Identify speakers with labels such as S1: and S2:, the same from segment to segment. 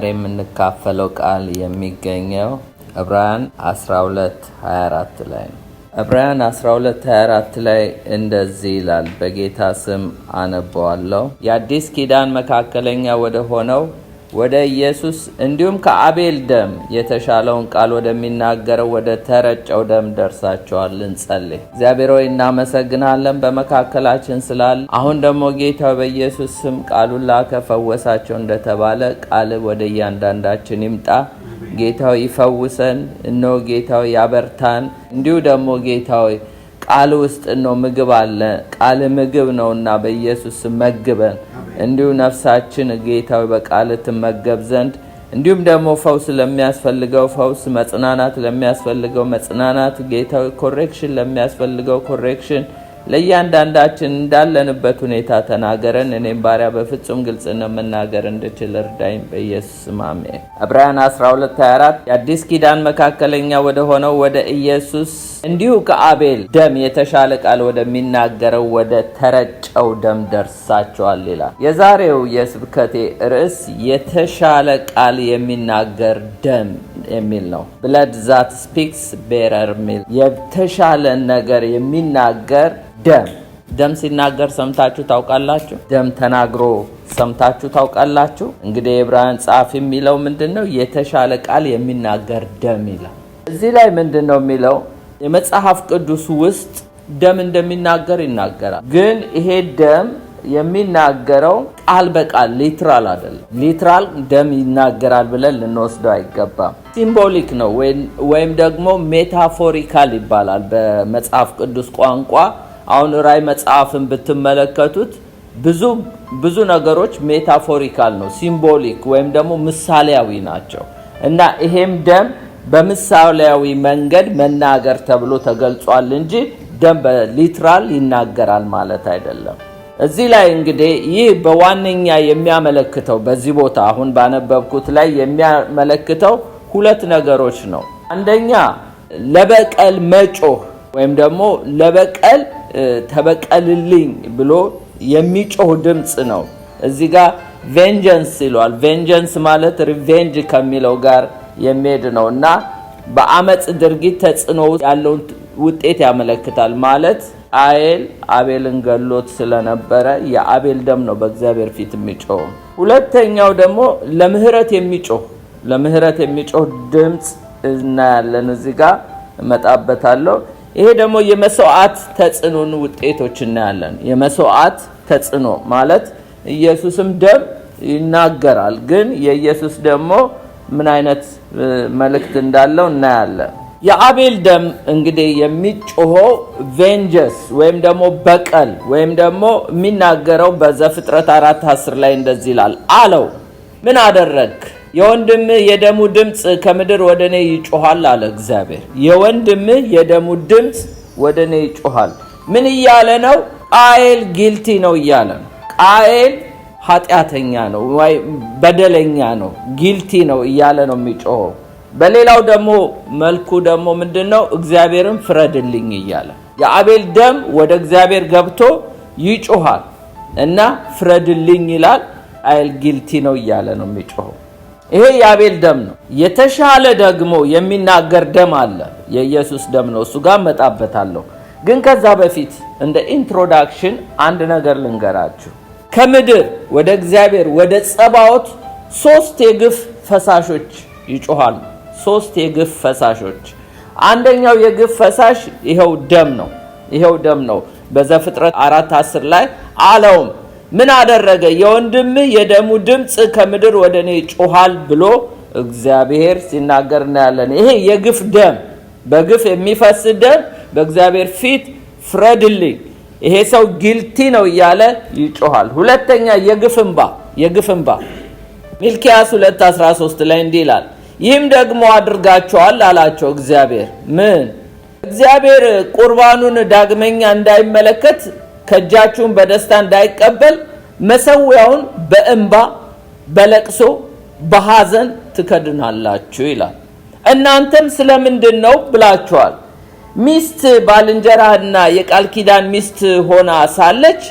S1: የምንካፈለው ቃል የሚገኘው ዕብራውያን 12:24 ላይ ነው። ዕብራውያን 12:24 ላይ እንደዚህ ይላል። በጌታ ስም አነበዋለሁ። የአዲስ ኪዳን መካከለኛ ወደ ሆነው ወደ ኢየሱስ እንዲሁም ከአቤል ደም የተሻለውን ቃል ወደሚናገረው ወደ ተረጨው ደም ደርሳችኋል። እንጸልይ። እግዚአብሔር ሆይ እናመሰግናለን በመካከላችን ስላለ። አሁን ደግሞ ጌታ በኢየሱስ ስም ቃሉን ላከ፣ ፈወሳቸው እንደተባለ ቃል ወደ እያንዳንዳችን ይምጣ። ጌታው ይፈውሰን፣ እነሆ ጌታው ያበርታን። እንዲሁ ደግሞ ጌታው ቃል ውስጥ ነው ምግብ አለ። ቃል ምግብ ነውና በኢየሱስ ስም መግበን። እንዲሁ ነፍሳችን ጌታው በቃል ትመገብ ዘንድ፣ እንዲሁም ደግሞ ፈውስ ለሚያስፈልገው ፈውስ፣ መጽናናት ለሚያስፈልገው መጽናናት፣ ጌታው ኮሬክሽን ለሚያስፈልገው ኮሬክሽን፣ ለእያንዳንዳችን እንዳለንበት ሁኔታ ተናገረን። እኔም ባሪያ በፍጹም ግልጽነት መናገር እንድችል እርዳኝ፣ በኢየሱስ ስም አሜን። ዕብራውያን 12:24 የአዲስ ኪዳን መካከለኛ ወደ ሆነው ወደ ኢየሱስ እንዲሁ ከአቤል ደም የተሻለ ቃል ወደሚናገረው ወደ ተረጨው ደም ደርሳችኋል ይላል። የዛሬው የስብከቴ ርዕስ የተሻለ ቃል የሚናገር ደም የሚል ነው። ብለድ ዛት ስፒክስ ቤረር ሚል፣ የተሻለ ነገር የሚናገር ደም ሲናገር ሰምታችሁ ታውቃላችሁ? ደም ተናግሮ ሰምታችሁ ታውቃላችሁ? እንግዲህ የዕብራውያን ጸሐፊ የሚለው ምንድነው? የተሻለ ቃል የሚናገር ደም ይላል። እዚህ ላይ ምንድነው የሚለው? የመጽሐፍ ቅዱስ ውስጥ ደም እንደሚናገር ይናገራል። ግን ይሄ ደም የሚናገረው ቃል በቃል ሊትራል አይደለም። ሊትራል ደም ይናገራል ብለን ልንወስደው አይገባም። ሲምቦሊክ ነው ወይም ደግሞ ሜታፎሪካል ይባላል በመጽሐፍ ቅዱስ ቋንቋ። አሁን ራዕይ መጽሐፍን ብትመለከቱት ብዙ ነገሮች ሜታፎሪካል ነው፣ ሲምቦሊክ ወይም ደግሞ ምሳሌያዊ ናቸው። እና ይሄም ደም በምሳሌያዊ መንገድ መናገር ተብሎ ተገልጿል እንጂ ደም በሊትራል ይናገራል ማለት አይደለም። እዚህ ላይ እንግዲህ ይህ በዋነኛ የሚያመለክተው በዚህ ቦታ አሁን ባነበብኩት ላይ የሚያመለክተው ሁለት ነገሮች ነው። አንደኛ ለበቀል መጮህ ወይም ደግሞ ለበቀል ተበቀልልኝ ብሎ የሚጮህ ድምጽ ነው። እዚህ ጋር ቬንጀንስ ይሏል። ቬንጀንስ ማለት ሪቬንጅ ከሚለው ጋር የሚሄድ ነው እና በአመጽ ድርጊት ተጽዕኖ ያለውን ውጤት ያመለክታል። ማለት አቤልን ገሎት ስለነበረ የአቤል ደም ነው በእግዚአብሔር ፊት የሚጮህ። ሁለተኛው ደግሞ ለምህረት የሚጮህ ድምጽ እናያለን። እዚህ ጋር እመጣበታለሁ። ይሄ ደግሞ የመስዋዕት ተጽዕኖን ውጤቶች እናያለን። የመስዋዕት ተጽዕኖ ማለት ኢየሱስም ደም ይናገራል፣ ግን የኢየሱስ ደግሞ ምን አይነት መልእክት እንዳለው እናያለን። የአቤል ደም እንግዲህ የሚጮኸው ቬንጀንስ ወይም ደግሞ በቀል ወይም ደግሞ የሚናገረው በዘፍጥረት 4:10 ላይ እንደዚህ ይላል። አለው ምን አደረግ? የወንድምህ የደሙ ድምጽ ከምድር ወደኔ ይጮሃል አለ እግዚአብሔር። የወንድምህ የደሙ ድምጽ ወደኔ ይጮሃል። ምን እያለ ነው? ቃየል ጊልቲ ነው እያለ ነው። ቃየል ኃጢአተኛ ነው ወይ በደለኛ ነው፣ ጊልቲ ነው እያለ ነው የሚጮኸው። በሌላው ደግሞ መልኩ ደግሞ ምንድነው? እግዚአብሔርን ፍረድልኝ እያለ የአቤል ደም ወደ እግዚአብሔር ገብቶ ይጮሃል እና ፍረድልኝ ይላል። ቃየል ጊልቲ ነው እያለ ነው የሚጮኸው። ይሄ የአቤል ደም ነው። የተሻለ ደግሞ የሚናገር ደም አለ፣ የኢየሱስ ደም ነው። እሱ ጋር መጣበታለሁ። ግን ከዛ በፊት እንደ ኢንትሮዳክሽን አንድ ነገር ልንገራችሁ። ከምድር ወደ እግዚአብሔር ወደ ጸባዖት 3 የግፍ ፈሳሾች ይጮሃሉ። 3 የግፍ ፈሳሾች። አንደኛው የግፍ ፈሳሽ ይሄው ደም ነው። በዘፍጥረት 4:10 ላይ አለውም ምን አደረገ? የወንድምህ የደሙ ድምጽ ከምድር ወደኔ ይጮሃል ብሎ እግዚአብሔር ሲናገር እናያለን። ይሄ የግፍ ደም፣ በግፍ የሚፈስ ደም በእግዚአብሔር ፊት ፍረድልኝ፣ ይሄ ሰው ጊልቲ ነው እያለ ይጮሃል። ሁለተኛ የግፍ እንባ ሚልክያስ 2:13 ላይ እንዲህ ይላል፣ ይህም ደግሞ አድርጋቸዋል አላቸው እግዚአብሔር። ምን? እግዚአብሔር ቁርባኑን ዳግመኛ እንዳይመለከት ከእጃችሁን በደስታ እንዳይቀበል መሰዊያውን በእንባ በለቅሶ በሐዘን ትከድናላችሁ ይላል። እናንተም ስለምንድን ነው ብላችኋል። ሚስት ባልንጀራህና የቃል ኪዳን ሚስት ሆና ሳለች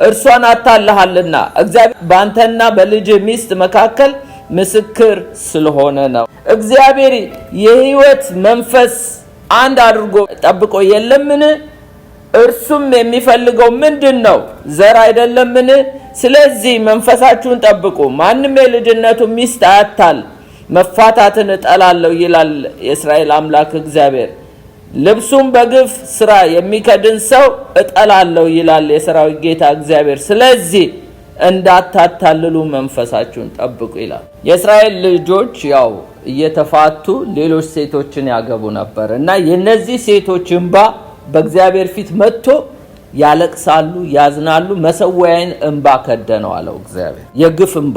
S1: እርሷን አታለሃልና እግዚአብሔር በአንተና በልጅ ሚስት መካከል ምስክር ስለሆነ ነው። እግዚአብሔር የሕይወት መንፈስ አንድ አድርጎ ጠብቆ የለምን? እርሱም የሚፈልገው ምንድነው? ዘር አይደለምን? ስለዚህ መንፈሳችሁን ጠብቁ፣ ማንም የልጅነቱ ሚስት አያታል፣ መፋታትን እጠላለሁ ይላል የእስራኤል አምላክ እግዚአብሔር። ልብሱም በግፍ ስራ የሚከድን ሰው እጠላለሁ ይላል የሰራዊት ጌታ እግዚአብሔር። ስለዚህ እንዳታታልሉ መንፈሳችሁን ጠብቁ ይላል። የእስራኤል ልጆች ያው እየተፋቱ ሌሎች ሴቶችን ያገቡ ነበር እና የነዚህ ሴቶች እንባ በእግዚአብሔር ፊት መጥቶ ያለቅሳሉ፣ ያዝናሉ። መሰዊያዬን እንባ ከደነው አለው እግዚአብሔር። የግፍ እንባ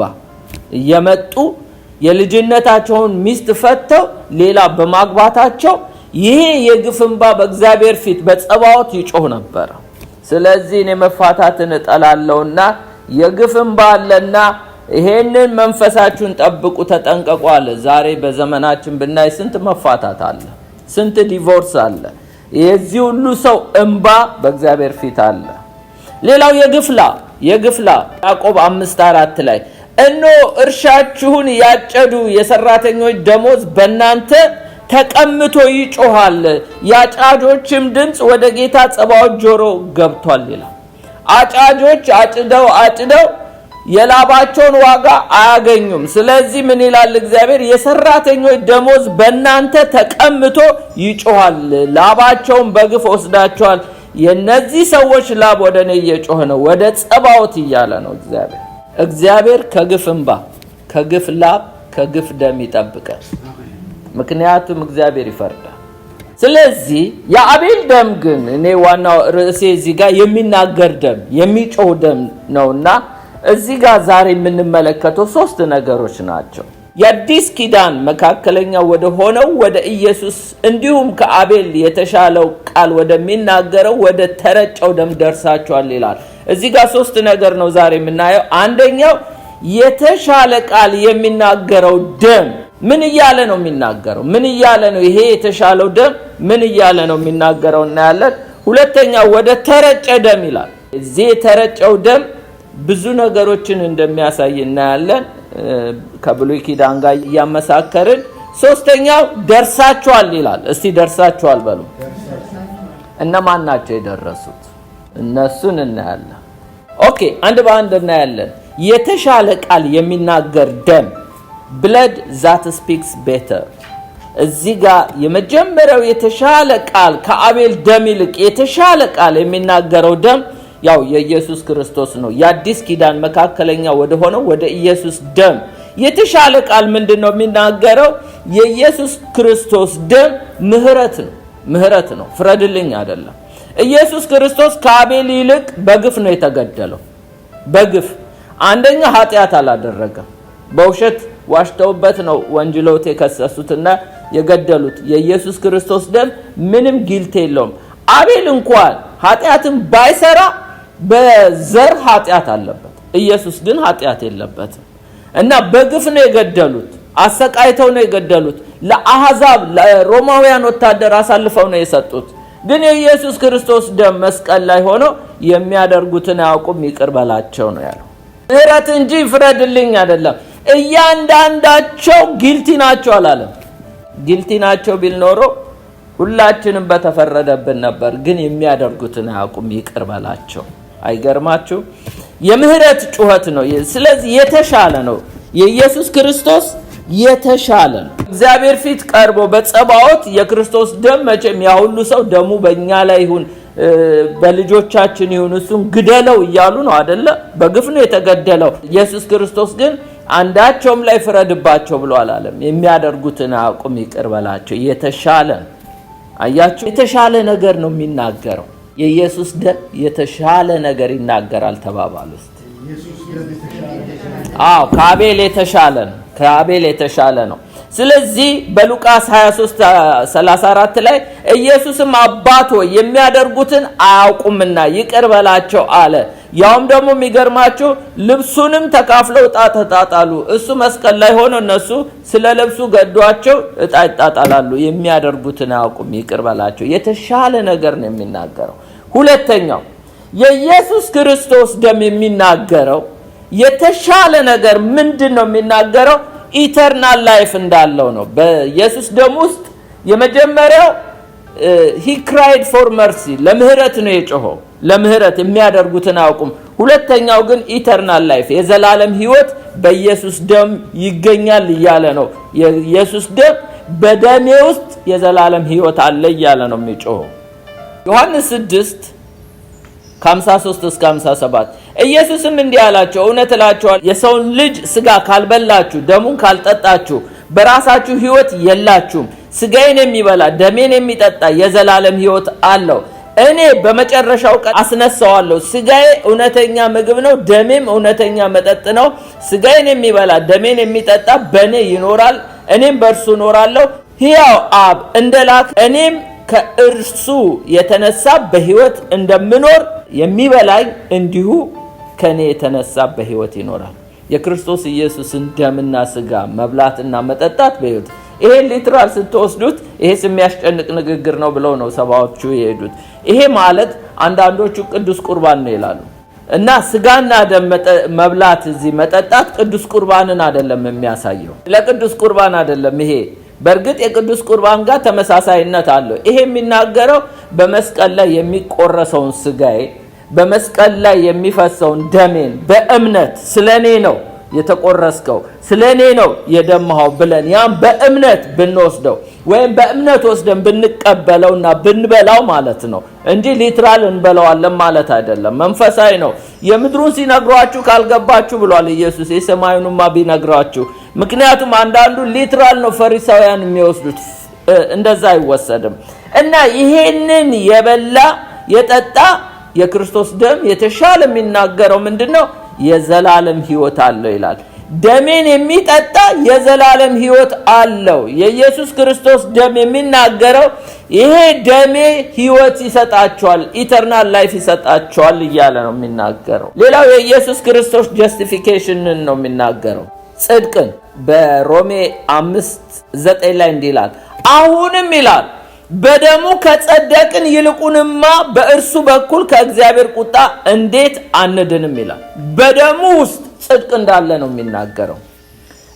S1: እየመጡ የልጅነታቸውን ሚስት ፈተው ሌላ በማግባታቸው ይሄ የግፍ እንባ በእግዚአብሔር ፊት በጸባዖት ይጮህ ነበር። ስለዚህ እኔ መፋታትን እጠላለሁና የግፍ እንባ አለና ይሄንን መንፈሳችሁን ጠብቁ፣ ተጠንቀቁ አለ። ዛሬ በዘመናችን ብናይ ስንት መፋታት አለ፣ ስንት ዲቮርስ አለ። የዚህ ሁሉ ሰው እንባ በእግዚአብሔር ፊት አለ። ሌላው የግፍላ ያዕቆብ 5:4 ላይ እነሆ እርሻችሁን ያጨዱ የሰራተኞች ደሞዝ በእናንተ ተቀምቶ ይጮሃል፣ ያጫጆችም ድምፅ ወደ ጌታ ጸባዖት ጆሮ ገብቷል ይላል። አጫጆች አጭደው የላባቸውን ዋጋ አያገኙም። ስለዚህ ምን ይላል እግዚአብሔር? የሰራተኞች ደሞዝ በእናንተ ተቀምቶ ይጮሃል፣ ላባቸውን በግፍ ወስዳቸዋል። የነዚህ ሰዎች ላብ ወደ እኔ እየጮህ ነው፣ ወደ ጸባዖት እያለ ነው እግዚአብሔር ከግፍ እንባ፣ ከግፍ ላብ፣ ከግፍ ደም ይጠብቃል። ምክንያቱም እግዚአብሔር ይፈርዳል። ስለዚህ የአቤል ደም ግን እኔ ዋናው ርዕሴ እዚህ ጋር የሚናገር ደም፣ የሚጮህ ደም ነውና እዚህ ጋር ዛሬ የምንመለከተው 3 ነገሮች ናቸው። የአዲስ ኪዳን መካከለኛ ወደ ሆነው ወደ ኢየሱስ እንዲሁም ከአቤል የተሻለው ቃል ወደሚናገረው ወደ ተረጨው ደም ደርሳችኋል ይላል። እዚህ ጋር 3 ነገር ነው ዛሬ የምናየው። አንደኛው የተሻለ ቃል የሚናገረው ደም ምን እያለ ነው የሚናገረው? ምን እያለ ነው? ይሄ የተሻለው ደም ምን እያለ ነው የሚናገረው እናያለን። ሁለተኛው ወደ ተረጨ ደም ይላል። እዚህ የተረጨው ደም ብዙ ነገሮችን እንደሚያሳይ እናያለን ከብሉይ ኪዳን ጋር እያመሳከርን። ሶስተኛው ደርሳችኋል ይላል። እስቲ ደርሳችኋል በሉ። እነማን ናቸው የደረሱት? እነሱን እናያለን። ኦኬ፣ አንድ በአንድ እናያለን። የተሻለ ቃል የሚናገር ደም blood that speaks better። እዚህ ጋር የመጀመሪያው የተሻለ ቃል ከአቤል ደም ይልቅ የተሻለ ቃል የሚናገረው ደም ያው የኢየሱስ ክርስቶስ ነው። የአዲስ ኪዳን መካከለኛ ወደ ሆነው ወደ ኢየሱስ ደም የተሻለ ቃል ምንድነው የሚናገረው? የኢየሱስ ክርስቶስ ደም ምህረት ነው፣ ፍረድልኝ አይደለም። ኢየሱስ ክርስቶስ ከአቤል ይልቅ በግፍ ነው የተገደለው። በግፍ አንደኛ ኃጢአት አላደረገም። በውሸት ዋሽተውበት ነው ወንጅሎት የከሰሱትና የገደሉት። የኢየሱስ ክርስቶስ ደም ምንም ጊልት የለውም። አቤል እንኳን ኃጢአትን ባይሰራ በዘር ኃጢአት አለበት። ኢየሱስ ግን ኃጢአት የለበትም እና በግፍ ነው የገደሉት። አሰቃይተው ነው የገደሉት። ለአሕዛብ ለሮማውያን ወታደር አሳልፈው ነው የሰጡት። ግን የኢየሱስ ክርስቶስ ደም መስቀል ላይ ሆኖ የሚያደርጉትን አያውቁም ይቅር በላቸው ነው ያለው። ምህረት እንጂ ፍረድልኝ አይደለም። እያንዳንዳቸው ጊልቲ ናቸው አላለም። ጊልቲ ናቸው ቢል ኖሮ ሁላችንም በተፈረደብን ነበር። ግን የሚያደርጉትን አያውቁም ይቅር በላቸው። አይገርማችሁ? የምህረት ጩኸት ነው። ስለዚህ የተሻለ ነው። የኢየሱስ ክርስቶስ የተሻለ ነው። እግዚአብሔር ፊት ቀርቦ በጸባዖት የክርስቶስ ደም መቼም ያ ሁሉ ሰው ደሙ በእኛ ላይ ይሁን በልጆቻችን ይሁን እሱን ግደለው እያሉ ነው አይደለ? በግፍ ነው የተገደለው። ኢየሱስ ክርስቶስ ግን አንዳቸውም ላይ ፍረድባቸው ብሎ አላለም። የሚያደርጉትን አያውቁም ይቅር በላቸው። የተሻለ አያችሁ፣ የተሻለ ነገር ነው የሚናገረው። የኢየሱስ ደም የተሻለ ነገር ይናገራል ተባባሉ። ከአቤል የተሻለ ነው። ስለዚህ በሉቃስ 23:34 ላይ ኢየሱስም አባቶ የሚያደርጉትን አያውቁምና ይቅር በላቸው አለ። ያውም ደግሞ የሚገርማችሁ ልብሱንም ተካፍለው ዕጣ ተጣጣሉ። እሱ መስቀል ላይ ሆኖ እነሱ ስለ ልብሱ ገዷቸው ዕጣ ይጣጣላሉ። የሚያደርጉትን አያውቁም ይቅር በላቸው። የተሻለ ነገር ነው የሚናገረው። ሁለተኛው የኢየሱስ ክርስቶስ ደም የሚናገረው የተሻለ ነገር ምንድነው የሚናገረው? ኢተርናል ላይፍ እንዳለው ነው። በኢየሱስ ደም ውስጥ የመጀመሪያው he cried for mercy ለምህረት ነው የጮኸው። ለምህረት የሚያደርጉትን አያውቁም። ሁለተኛው ግን ኢተርናል ላይፍ የዘላለም ህይወት በኢየሱስ ደም ይገኛል እያለ ነው። የኢየሱስ ደም በደሜ ውስጥ የዘላለም ህይወት አለ እያለ ነው የሚጮኸው። ዮሐንስ 6 ከ53 እስከ 57 ኢየሱስም እንዲህ አላቸው፣ እውነት እላችኋለሁ የሰውን ልጅ ስጋ ካልበላችሁ ደሙን ካልጠጣችሁ በራሳችሁ ህይወት የላችሁም። ስጋዬን የሚበላ ደሜን የሚጠጣ የዘላለም ህይወት አለው። እኔ በመጨረሻው ቀን አስነሳዋለሁ። ስጋዬ እውነተኛ ምግብ ነው፣ ደሜም እውነተኛ መጠጥ ነው። ስጋዬን የሚበላ ደሜን የሚጠጣ በእኔ ይኖራል፣ እኔም በእርሱ እኖራለሁ። ሕያው አብ እንደላክ እኔም ከእርሱ የተነሳ በህይወት እንደምኖር የሚበላኝ እንዲሁ ከኔ የተነሳ በህይወት ይኖራል። የክርስቶስ ኢየሱስን ደምና ስጋ መብላትና መጠጣት በህይወት ይሄ ሊትራል ስትወስዱት ይሄ የሚያስጨንቅ ንግግር ነው ብለው ነው ሰባዎቹ የሄዱት። ይሄ ማለት አንዳንዶቹ ቅዱስ ቁርባን ነው ይላሉ እና ስጋና ደም መብላት እዚህ መጠጣት ቅዱስ ቁርባንን አይደለም የሚያሳየው። ለቅዱስ ቁርባን አይደለም ይሄ። በእርግጥ የቅዱስ ቁርባን ጋር ተመሳሳይነት አለው። ይሄ የሚናገረው በመስቀል ላይ የሚቆረሰውን ስጋዬ በመስቀል ላይ የሚፈሰውን ደሜን በእምነት ስለኔ ነው የተቆረስከው ስለኔ ነው የደማው ብለን ያም በእምነት ብንወስደው ወይም በእምነት ወስደን ብንቀበለውና ብንበላው ማለት ነው እንጂ ሊትራል እንበላዋለን ማለት አይደለም። መንፈሳዊ ነው። የምድሩን ሲነግሯችሁ ካልገባችሁ ብሏል ኢየሱስ፣ የሰማዩንማ ቢነግራችሁ። ምክንያቱም አንዳንዱ ሊትራል ነው ፈሪሳውያን የሚወስዱት፣ እንደዛ አይወሰድም። እና ይሄንን የበላ የጠጣ የክርስቶስ ደም የተሻለ የሚናገረው ምንድነው? የዘላለም ህይወት አለው ይላል። ደሜን የሚጠጣ የዘላለም ህይወት አለው። የኢየሱስ ክርስቶስ ደም የሚናገረው ይሄ ደሜ ህይወት ይሰጣቸዋል፣ ኢተርናል ላይፍ ይሰጣቸዋል እያለ ነው የሚናገረው። ሌላው የኢየሱስ ክርስቶስ ጀስቲፊኬሽንን ነው የሚናገረው፣ ጽድቅን። በሮሜ 5:9 ላይ እንዲህ ይላል፣ አሁንም ይላል በደሙ ከጸደቅን ይልቁንማ በእርሱ በኩል ከእግዚአብሔር ቁጣ እንዴት አንድንም ይላል። በደሙ ውስጥ ጽድቅ እንዳለ ነው የሚናገረው።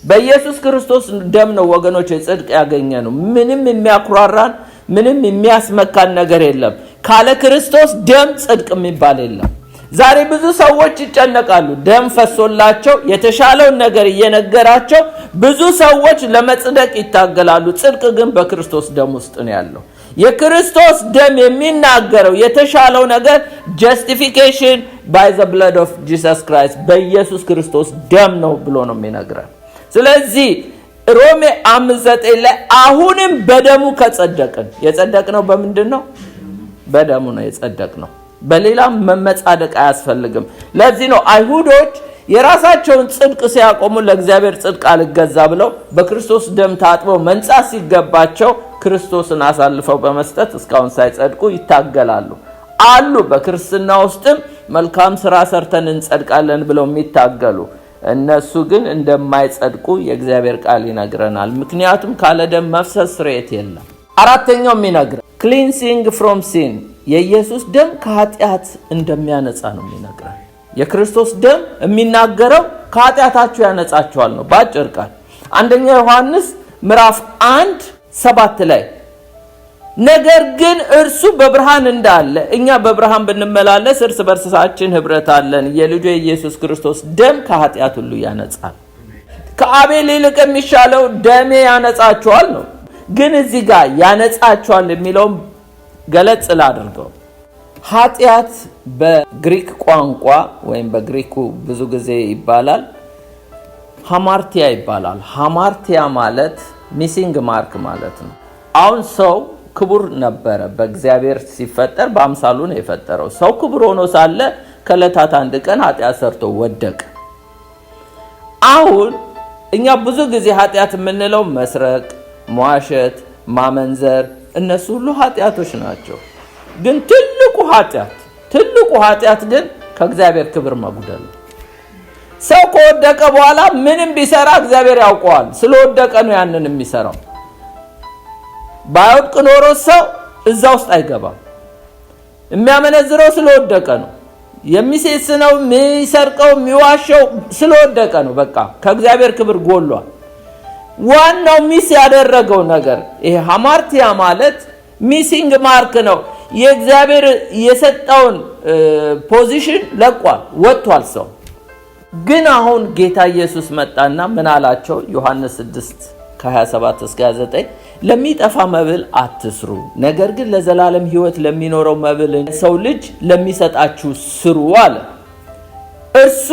S1: በኢየሱስ ክርስቶስ ደም ነው ወገኖች ጽድቅ ያገኘ ነው። ምንም የሚያኩራራን ምንም የሚያስመካን ነገር የለም። ካለ ክርስቶስ ደም ጽድቅ የሚባል የለም። ዛሬ ብዙ ሰዎች ይጨነቃሉ። ደም ፈሶላቸው የተሻለውን ነገር እየነገራቸው ብዙ ሰዎች ለመጽደቅ ይታገላሉ። ጽድቅ ግን በክርስቶስ ደም ውስጥ ነው ያለው። የክርስቶስ ደም የሚናገረው የተሻለው ነገር justification by the blood of Jesus Christ በኢየሱስ ክርስቶስ ደም ነው ብሎ ነው የሚነግረን። ስለዚህ ሮሜ 5:9 ላይ አሁንም በደሙ ከጸደቅን፣ የጸደቅነው በምንድነው? በደሙ ነው የጸደቅነው። በሌላ መመጻደቅ አያስፈልግም። ለዚህ ነው አይሁዶች የራሳቸውን ጽድቅ ሲያቆሙ ለእግዚአብሔር ጽድቅ አልገዛ ብለው በክርስቶስ ደም ታጥበው መንጻት ሲገባቸው ክርስቶስን አሳልፈው በመስጠት እስካሁን ሳይጸድቁ ይታገላሉ አሉ። በክርስትና ውስጥም መልካም ስራ ሰርተን እንጸድቃለን ብለው የሚታገሉ እነሱ ግን እንደማይጸድቁ የእግዚአብሔር ቃል ይነግረናል። ምክንያቱም ካለ ደም መፍሰስ ስርየት የለም። አራተኛው የሚነግረን cleansing from sin የኢየሱስ ደም ከኃጢአት እንደሚያነጻ ነው የሚነግረን። የክርስቶስ ደም የሚናገረው ከኃጢአታችሁ ያነጻችኋል ነው ባጭር ቃል። አንደኛ ዮሐንስ ምዕራፍ 1:7 ላይ ነገር ግን እርሱ በብርሃን እንዳለ እኛ በብርሃን ብንመላለስ እርስ በርሳችን ህብረት አለን፣ የልጁ የኢየሱስ ክርስቶስ ደም ከኃጢአት ሁሉ ያነጻል። ከአቤል ይልቅ የሚሻለው ደሜ ያነጻችኋል ነው። ግን እዚህ ጋር ያነጻችኋል የሚለው ገለጽ ላድርገው። ኃጢአት በግሪክ ቋንቋ ወይም በግሪኩ ብዙ ጊዜ ይባላል ሃማርቲያ ይባላል። ሃማርቲያ ማለት ሚሲንግ ማርክ ማለት ነው። አሁን ሰው ክቡር ነበረ፣ በእግዚአብሔር ሲፈጠር በአምሳሉ ነው የፈጠረው። ሰው ክቡር ሆኖ ሳለ ከዕለታት አንድ ቀን ኃጢአት ሰርቶ ወደቀ። አሁን እኛ ብዙ ጊዜ ኃጢአት የምንለው መስረቅ፣ መዋሸት፣ ማመንዘር እነሱ ሁሉ ኃጢአቶች ናቸው። ግን ትልቁ ኃጢአት ግን ከእግዚአብሔር ክብር መጉደል። ሰው ከወደቀ በኋላ ምንም ቢሰራ እግዚአብሔር ያውቀዋል። ስለወደቀ ነው ያንን የሚሰራው። ባይወድቅ ኖሮ ሰው እዛ ውስጥ አይገባም። የሚያመነዝረው ስለወደቀ ነው። የሚሴስነው፣ የሚሰርቀው፣ የሚዋሸው ስለወደቀ ነው። በቃ ከእግዚአብሔር ክብር ጎሏል። ዋናው ሚስ ያደረገው ነገር ይሄ ሐማርቲያ ማለት ሚሲንግ ማርክ ነው። የእግዚአብሔር የሰጠውን ፖዚሽን ለቋል፣ ወጥቷል ሰው። ግን አሁን ጌታ ኢየሱስ መጣና ምን አላቸው? ዮሐንስ 6:27 እስከ 29 ለሚጠፋ መብል አትስሩ፣ ነገር ግን ለዘላለም ሕይወት ለሚኖረው መብል ሰው ልጅ ለሚሰጣችሁ ስሩ አለ። እርሱ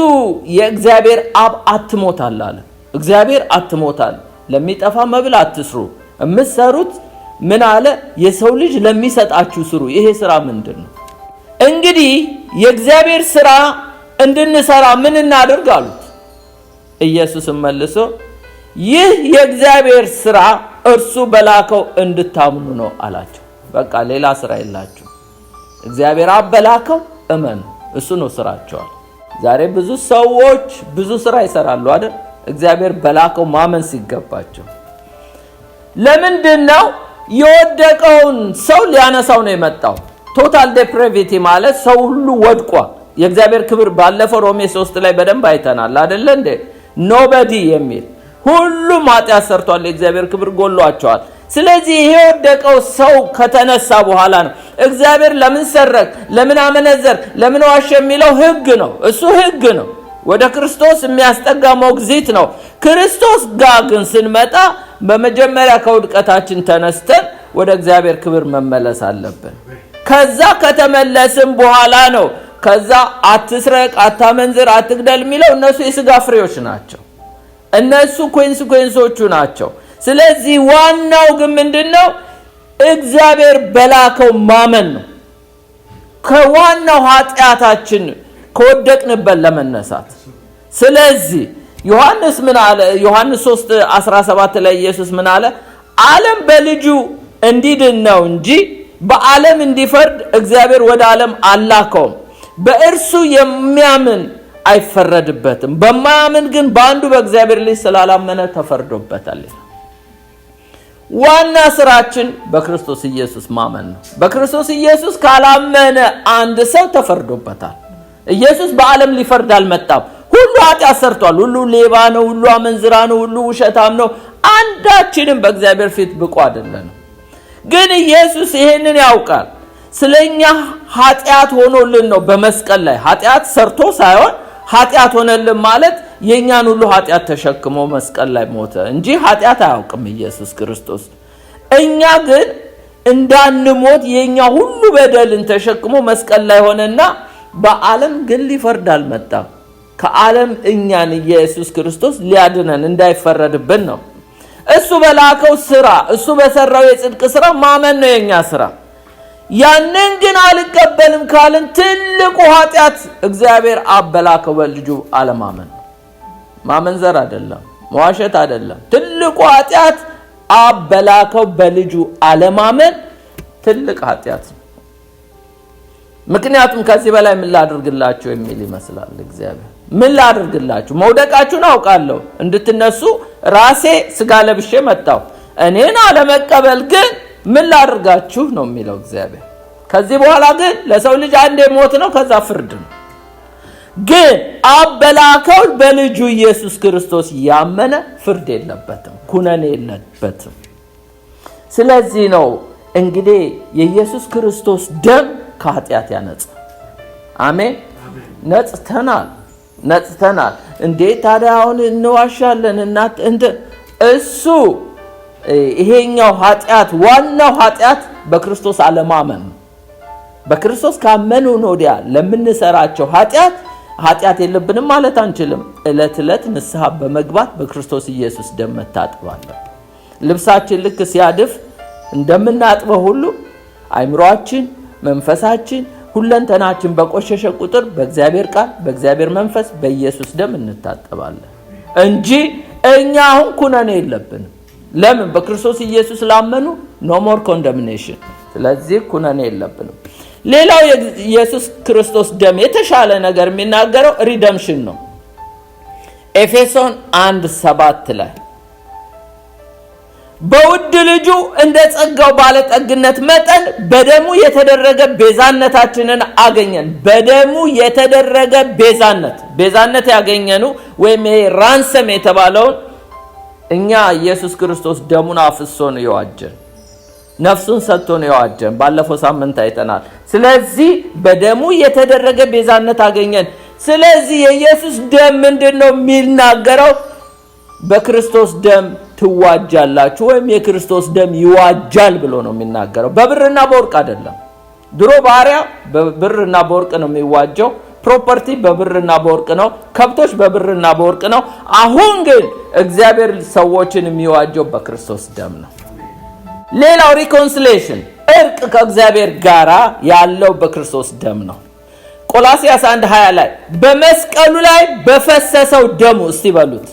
S1: የእግዚአብሔር አብ አትሞታል አለ። እግዚአብሔር አትሞታል። ለሚጠፋ መብል አትስሩ፣ የምትሰሩት ምን አለ? የሰው ልጅ ለሚሰጣችሁ ስሩ። ይሄ ስራ ምንድነው? እንግዲህ የእግዚአብሔር ስራ እንድንሰራ ምን እናድርግ አሉት። ኢየሱስም መልሶ ይህ የእግዚአብሔር ስራ እርሱ በላከው እንድታምኑ ነው አላቸው። በቃ ሌላ ስራ የላችሁ። እግዚአብሔር አብ በላከው እመኑ፣ እሱ ነው ስራቸው። ዛሬ ብዙ ሰዎች ብዙ ስራ ይሰራሉ አይደል? እግዚአብሔር በላከው ማመን ሲገባቸው። ለምንድነው? የወደቀውን ሰው ሊያነሳው ነው የመጣው። ቶታል ዴፕራቪቲ ማለት ሰው ሁሉ ወድቋል። የእግዚአብሔር ክብር ባለፈው ሮሜ 3 ላይ በደንብ አይተናል አይደል እንዴ? ኖበዲ የሚል ሁሉም ኃጢአት ሰርቷል፣ የእግዚአብሔር ክብር ጎሏቸዋል። ስለዚህ ይሄ የወደቀው ሰው ከተነሳ በኋላ ነው እግዚአብሔር ለምን ሰረቅ፣ ለምን አመነዘር፣ ለምን ዋሽ የሚለው ህግ ነው። እሱ ህግ ነው። ወደ ክርስቶስ የሚያስጠጋ ሞግዚት ነው። ክርስቶስ ጋር ግን ስንመጣ በመጀመሪያ ከውድቀታችን ተነስተን ወደ እግዚአብሔር ክብር መመለስ አለብን። ከዛ ከተመለስን በኋላ ነው ከዛ አትስረቅ፣ አታመንዝር፣ አትግደል የሚለው እነሱ የሥጋ ፍሬዎች ናቸው። እነሱ ኮንሲኩዌንሶቹ ናቸው። ስለዚህ ዋናው ግን ምንድነው? እግዚአብሔር በላከው ማመን ነው። ከዋናው ኃጢአታችን ከወደቅንበት ለመነሳት። ስለዚህ ዮሐንስ ምን አለ? ዮሐንስ 3:17 ላይ ኢየሱስ ምን አለ? ዓለም በልጁ እንዲድን ነው እንጂ በዓለም እንዲፈርድ እግዚአብሔር ወደ ዓለም አላከውም። በእርሱ የሚያምን አይፈረድበትም፣ በማያምን ግን በአንዱ በእግዚአብሔር ልጅ ስላላመነ ተፈርዶበታል። ዋና ስራችን በክርስቶስ ኢየሱስ ማመን ነው። በክርስቶስ ኢየሱስ ካላመነ አንድ ሰው ተፈርዶበታል። ኢየሱስ በዓለም ሊፈርድ አልመጣም። ሁሉ ኃጢአት ሰርቷል። ሁሉ ሌባ ነው፣ ሁሉ አመንዝራ ነው፣ ሁሉ ውሸታም ነው። አንዳችንም በእግዚአብሔር ፊት ብቁ አይደለም። ግን ኢየሱስ ይሄንን ያውቃል። ስለኛ ኃጢአት ሆኖልን ነው በመስቀል ላይ። ኃጢአት ሰርቶ ሳይሆን ኃጢአት ሆነልን ማለት የኛን ሁሉ ኃጢአት ተሸክሞ መስቀል ላይ ሞተ እንጂ ኃጢአት አያውቅም ኢየሱስ ክርስቶስ። እኛ ግን እንዳንሞት የኛ ሁሉ በደልን ተሸክሞ መስቀል ላይ ሆነና በዓለም ግን ሊፈርድ አልመጣም። ከዓለም እኛን ኢየሱስ ክርስቶስ ሊያድነን እንዳይፈረድብን ነው። እሱ በላከው ስራ፣ እሱ በሰራው የጽድቅ ስራ ማመን ነው የኛ ስራ። ያንን ግን አልቀበልም ካልን ትልቁ ኃጢአት እግዚአብሔር አብ በላከው በልጁ አለማመን። ማመንዘር አይደለም፣ መዋሸት አይደለም። ትልቁ ኃጢአት አብ በላከው በልጁ አለማመን ትልቅ ኃጢአት ነው። ምክንያቱም ከዚህ በላይ ምን ላድርግላችሁ የሚል ይመስላል እግዚአብሔር። ምን ላድርግላችሁ? መውደቃችሁን አውቃለሁ፣ እንድትነሱ ራሴ ስጋ ለብሼ መጣሁ። እኔን አለመቀበል ግን ምን ላድርጋችሁ ነው የሚለው እግዚአብሔር። ከዚህ በኋላ ግን ለሰው ልጅ አንዴ ሞት ነው፣ ከዛ ፍርድ ነው። ግን አብ በላከው በልጁ ኢየሱስ ክርስቶስ ያመነ ፍርድ የለበትም፣ ኩነኔ የለበትም። ስለዚህ ነው እንግዲህ የኢየሱስ ክርስቶስ ደም ከኃጢአት ያነጻል። አሜን። ነጽተናል። እንዴት ታዲያ አሁን እንዋሻለን? እሱ ይሄኛው ኃጢአት፣ ዋናው ኃጢአት በክርስቶስ አለማመን ነው። በክርስቶስ ካመኑ ወዲያ ለምንሰራቸው ኃጢአት የለብንም ማለት አንችልም። ዕለት ዕለት ንስሐ በመግባት በክርስቶስ ኢየሱስ ደም መታጠባለን። ልብሳችን ልክ ሲያድፍ እንደምናጥበው ሁሉ አይምሮአችን፣ መንፈሳችን፣ ሁለንተናችን በቆሸሸ ቁጥር በእግዚአብሔር ቃል፣ በእግዚአብሔር መንፈስ፣ በኢየሱስ ደም እንታጠባለን እንጂ እኛ አሁን ኩነኔ የለብንም። ለምን? በክርስቶስ ኢየሱስ ላመኑ ኖ ሞር ኮንደምኔሽን። ስለዚህ ኩነኔ የለብንም። ሌላው የኢየሱስ ክርስቶስ ደም የተሻለ ነገር የሚናገረው ሪደምሽን ነው። ኤፌሶን 1:7 ላይ በውድ ልጁ እንደ ጸጋው ባለጠግነት መጠን በደሙ የተደረገ ቤዛነታችንን አገኘን። በደሙ የተደረገ ቤዛነት ያገኘኑ ወይም ራንሰም የተባለውን እኛ ኢየሱስ ክርስቶስ ደሙን አፍሶ ነው የዋጀን፣ ነፍሱን ሰጥቶ ነው የዋጀን። ባለፈው ሳምንት አይተናል። ስለዚህ በደሙ የተደረገ ቤዛነት አገኘን። ስለዚህ የኢየሱስ ደም ምንድነው የሚናገረው? በክርስቶስ ደም ትዋጃላችሁ ወይም የክርስቶስ ደም ይዋጃል ብሎ ነው የሚናገረው። በብርና በወርቅ አይደለም። ድሮ ባሪያ በብርና በወርቅ ነው የሚዋጀው። ፕሮፐርቲ በብርና በወርቅ ነው። ከብቶች በብርና በወርቅ ነው። አሁን ግን እግዚአብሔር ሰዎችን የሚዋጀው በክርስቶስ ደም ነው። ሌላው ሪኮንሲሌሽን እርቅ ከእግዚአብሔር ጋር ያለው በክርስቶስ ደም ነው። ቆላስይስ 1:20 ላይ በመስቀሉ ላይ በፈሰሰው ደሙ እስቲ በሉት፣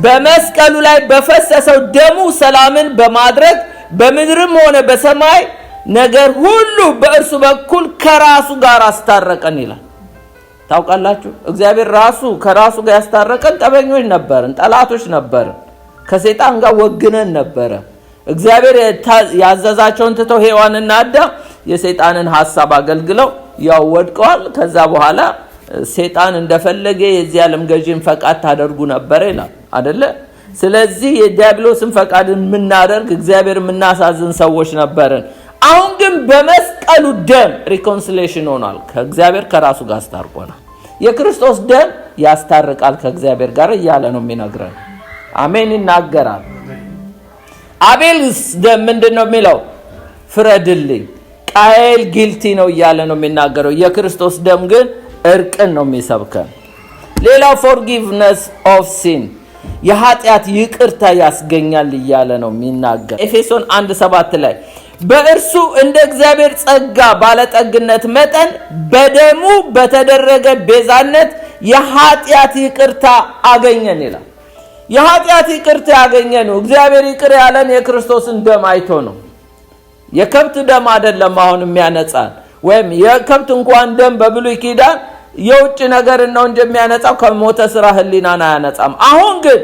S1: በመስቀሉ ላይ በፈሰሰው ደሙ ሰላምን በማድረግ በምድርም ሆነ በሰማይ ነገር ሁሉ በእርሱ በኩል ከራሱ ጋር አስታረቀን ይላል። ታውቃላችሁ እግዚአብሔር ራሱ ከራሱ ጋር ያስታረቀን ጠበኞች ነበርን፣ ጠላቶች ነበርን፣ ከሰይጣን ጋር ወግነን ነበረ። እግዚአብሔር ያዘዛቸውን ትተው ሔዋንና አዳም የሰይጣንን ሐሳብ አገልግለው ያው ወድቀዋል። ከዛ በኋላ ሰይጣን እንደፈለገ የዚህ ዓለም ገዢን ፈቃድ ታደርጉ ነበር ይላል አይደለ? ስለዚህ የዲያብሎስን ፈቃድን ምናደርግ እግዚአብሔር ምናሳዝን ሰዎች ነበርን። አሁን ግን በመስቀሉ ደም ሪኮንሲሌሽን ሆኗል። ከእግዚአብሔር ከራሱ ጋር አስታርቆናል። የክርስቶስ ደም ያስታርቃል ከእግዚአብሔር ጋር እያለ ነው የሚነግረን። አሜን ይናገራል። አቤልስ ደም ምንድነው የሚለው? ፍረድልኝ፣ ቃየል ጊልቲ ነው እያለ ነው የሚናገረው። የክርስቶስ ደም ግን እርቅን ነው የሚሰብከን። ሌላው ፎርጊቭነስ ኦፍ ሲን የኃጢአት ይቅርታ ያስገኛል እያለ ነው የሚናገር። ኤፌሶን 1:7 ላይ በእርሱ እንደ እግዚአብሔር ጸጋ ባለጠግነት መጠን በደሙ በተደረገ ቤዛነት የኃጢአት ይቅርታ አገኘን ይላል። የኃጢአት ይቅርታ ያገኘነው እግዚአብሔር ይቅር ያለን የክርስቶስን ደም አይቶ ነው። የከብት ደም አይደለም አሁን የሚያነጻን፣ ወይም የከብት እንኳን ደም በብሉይ ኪዳን የውጭ ነገር ነው እንጂ የሚያነጻው ከሞተ ስራ ህሊናን አያነጻም። አሁን ግን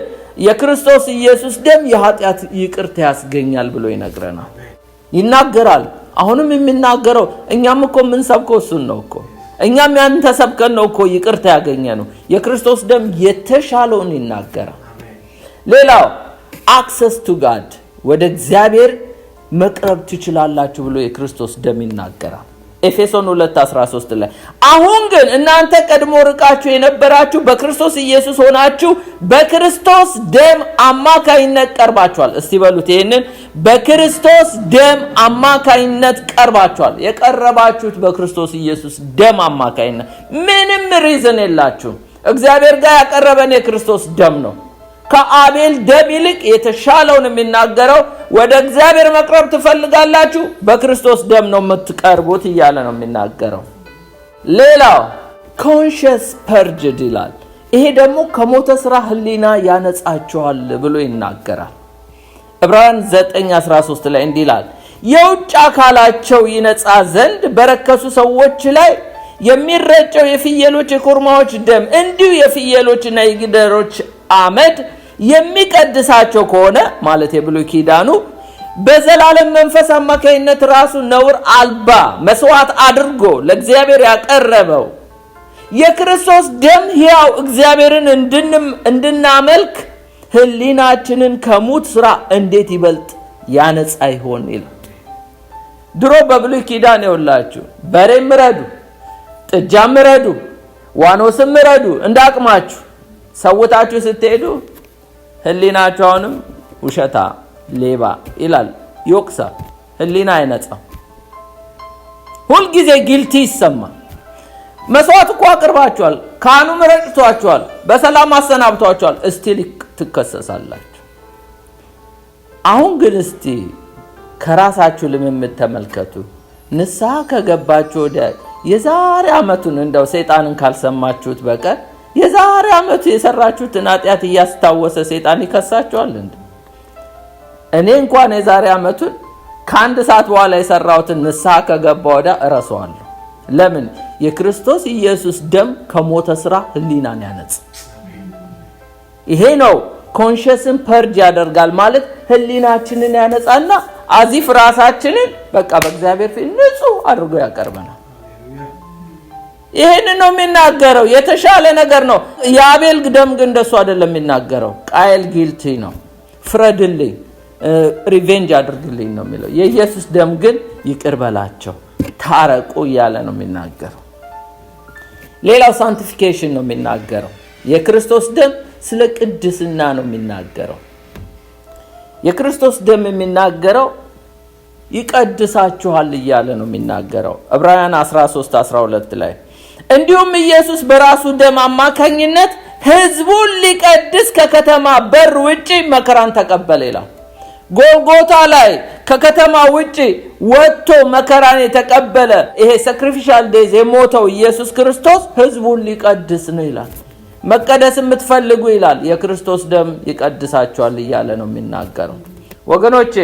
S1: የክርስቶስ ኢየሱስ ደም የኃጢአት ይቅርታ ያስገኛል ብሎ ይነግረናል፣ ይናገራል። አሁንም የሚናገረው እኛም እኮ ምን ሰብከው እሱን ነው እኮ እኛም ያን ተሰብከን ነው እኮ ይቅርታ ያገኘነው። የክርስቶስ ደም የተሻለውን ይናገራል። ሌላው አክሰስ ቱ ጋድ ወደ እግዚአብሔር መቅረብ ትችላላችሁ ብሎ የክርስቶስ ደም ይናገራል። ኤፌሶን 2:13 ላይ አሁን ግን እናንተ ቀድሞ ርቃችሁ የነበራችሁ በክርስቶስ ኢየሱስ ሆናችሁ በክርስቶስ ደም አማካይነት ቀርባችኋል። እስቲ በሉት ይሄንን፣ በክርስቶስ ደም አማካይነት ቀርባችኋል። የቀረባችሁት በክርስቶስ ኢየሱስ ደም አማካይነት፣ ምንም ሪዝን የላችሁ። እግዚአብሔር ጋር ያቀረበን የክርስቶስ ደም ነው። ከአቤል ደም ይልቅ የተሻለውን የሚናገረው ወደ እግዚአብሔር መቅረብ ትፈልጋላችሁ፣ በክርስቶስ ደም ነው የምትቀርቡት እያለ ነው የሚናገረው። ሌላው ኮንሽስ ፐርጅድ ይላል። ይሄ ደግሞ ከሞተ ስራ ህሊና ያነጻችኋል ብሎ ይናገራል። ዕብራውያን 9:13 ላይ እንዲህ ይላል፣ የውጭ አካላቸው ይነጻ ዘንድ በረከሱ ሰዎች ላይ የሚረጨው የፍየሎች የኮርማዎች ደም እንዲሁ የፍየሎችና የጊደሮች አመድ የሚቀድሳቸው ከሆነ ማለት የብሉይ ኪዳኑ በዘላለም መንፈስ አማካይነት ራሱ ነውር አልባ መስዋዕት አድርጎ ለእግዚአብሔር ያቀረበው የክርስቶስ ደም ሕያው እግዚአብሔርን እንድናመልክ ህሊናችንን ከሙት ስራ እንዴት ይበልጥ ያነጻ ይሆን ይላል። ድሮ በብሉይ ኪዳን ይውላችሁ በሬም ረዱ፣ ጥጃም ረዱ፣ ዋኖስም ረዱ እንዳቅማችሁ ሰውታችሁ ስትሄዱ ህሊናችሁ አሁንም ውሸታ ሌባ ይላል፣ ይወቅሳል። ህሊና አይነጻም። ሁልጊዜ ጊልቲ ይሰማል። መስዋዕት እኮ አቅርባችኋል፣ ካህኑም ረጭቷችኋል፣ በሰላም አሰናብቷችኋል፣ እስቲል ትከሰሳላችሁ። አሁን ግን እስቲ ከራሳችሁ ልምምድ ተመልከቱ። ንስሐ ከገባችሁ ወደ የዛሬ ዓመቱን እንደው ሰይጣንን ካልሰማችሁት በቀር የዛሬ ዓመቱ የሰራችሁትን ኃጢአት እያስታወሰ ሰይጣን ይከሳችኋል እንዴ? እኔ እንኳን የዛሬ ዓመቱን ከአንድ ሰዓት በኋላ የሰራሁትን ንስሐ ከገባ ወዲያ እረሳዋለሁ። ለምን? የክርስቶስ ኢየሱስ ደም ከሞተ ስራ ህሊናን ያነጽ። ይሄ ነው ኮንሽስን ፐርጅ ያደርጋል ማለት ህሊናችንን ያነጻና አዚፍ ራሳችንን በቃ በእግዚአብሔር ፊት ንጹህ አድርጎ ያቀርበናል። ይሄን ነው የሚናገረው። የተሻለ ነገር ነው። የአቤል ደም ግን እንደሱ አይደለም የሚናገረው። ቃየል ጊልቲ ነው። ፍረድልኝ፣ ሪቬንጅ አድርግልኝ ነው የሚለው። የኢየሱስ ደም ግን ይቅር በላቸው፣ ታረቁ እያለ ነው የሚናገረው። ሌላው ሳንቲፊኬሽን ነው የሚናገረው። የክርስቶስ ደም ስለ ቅድስና ነው የሚናገረው። የክርስቶስ ደም የሚናገረው ይቀድሳችኋል እያለ ነው የሚናገረው። ዕብራውያን 13:12 ላይ እንዲሁም ኢየሱስ በራሱ ደም አማካኝነት ሕዝቡን ሊቀድስ ከከተማ በር ውጪ መከራን ተቀበለ ይላል። ጎልጎታ ላይ ከከተማ ውጪ ወጥቶ መከራን የተቀበለ ይሄ ሳክሪፊሻል ዴዝ የሞተው ኢየሱስ ክርስቶስ ሕዝቡን ሊቀድስ ነው ይላል። መቀደስ የምትፈልጉ ይላል የክርስቶስ ደም ይቀድሳችኋል እያለ ነው የሚናገረው። ወገኖቼ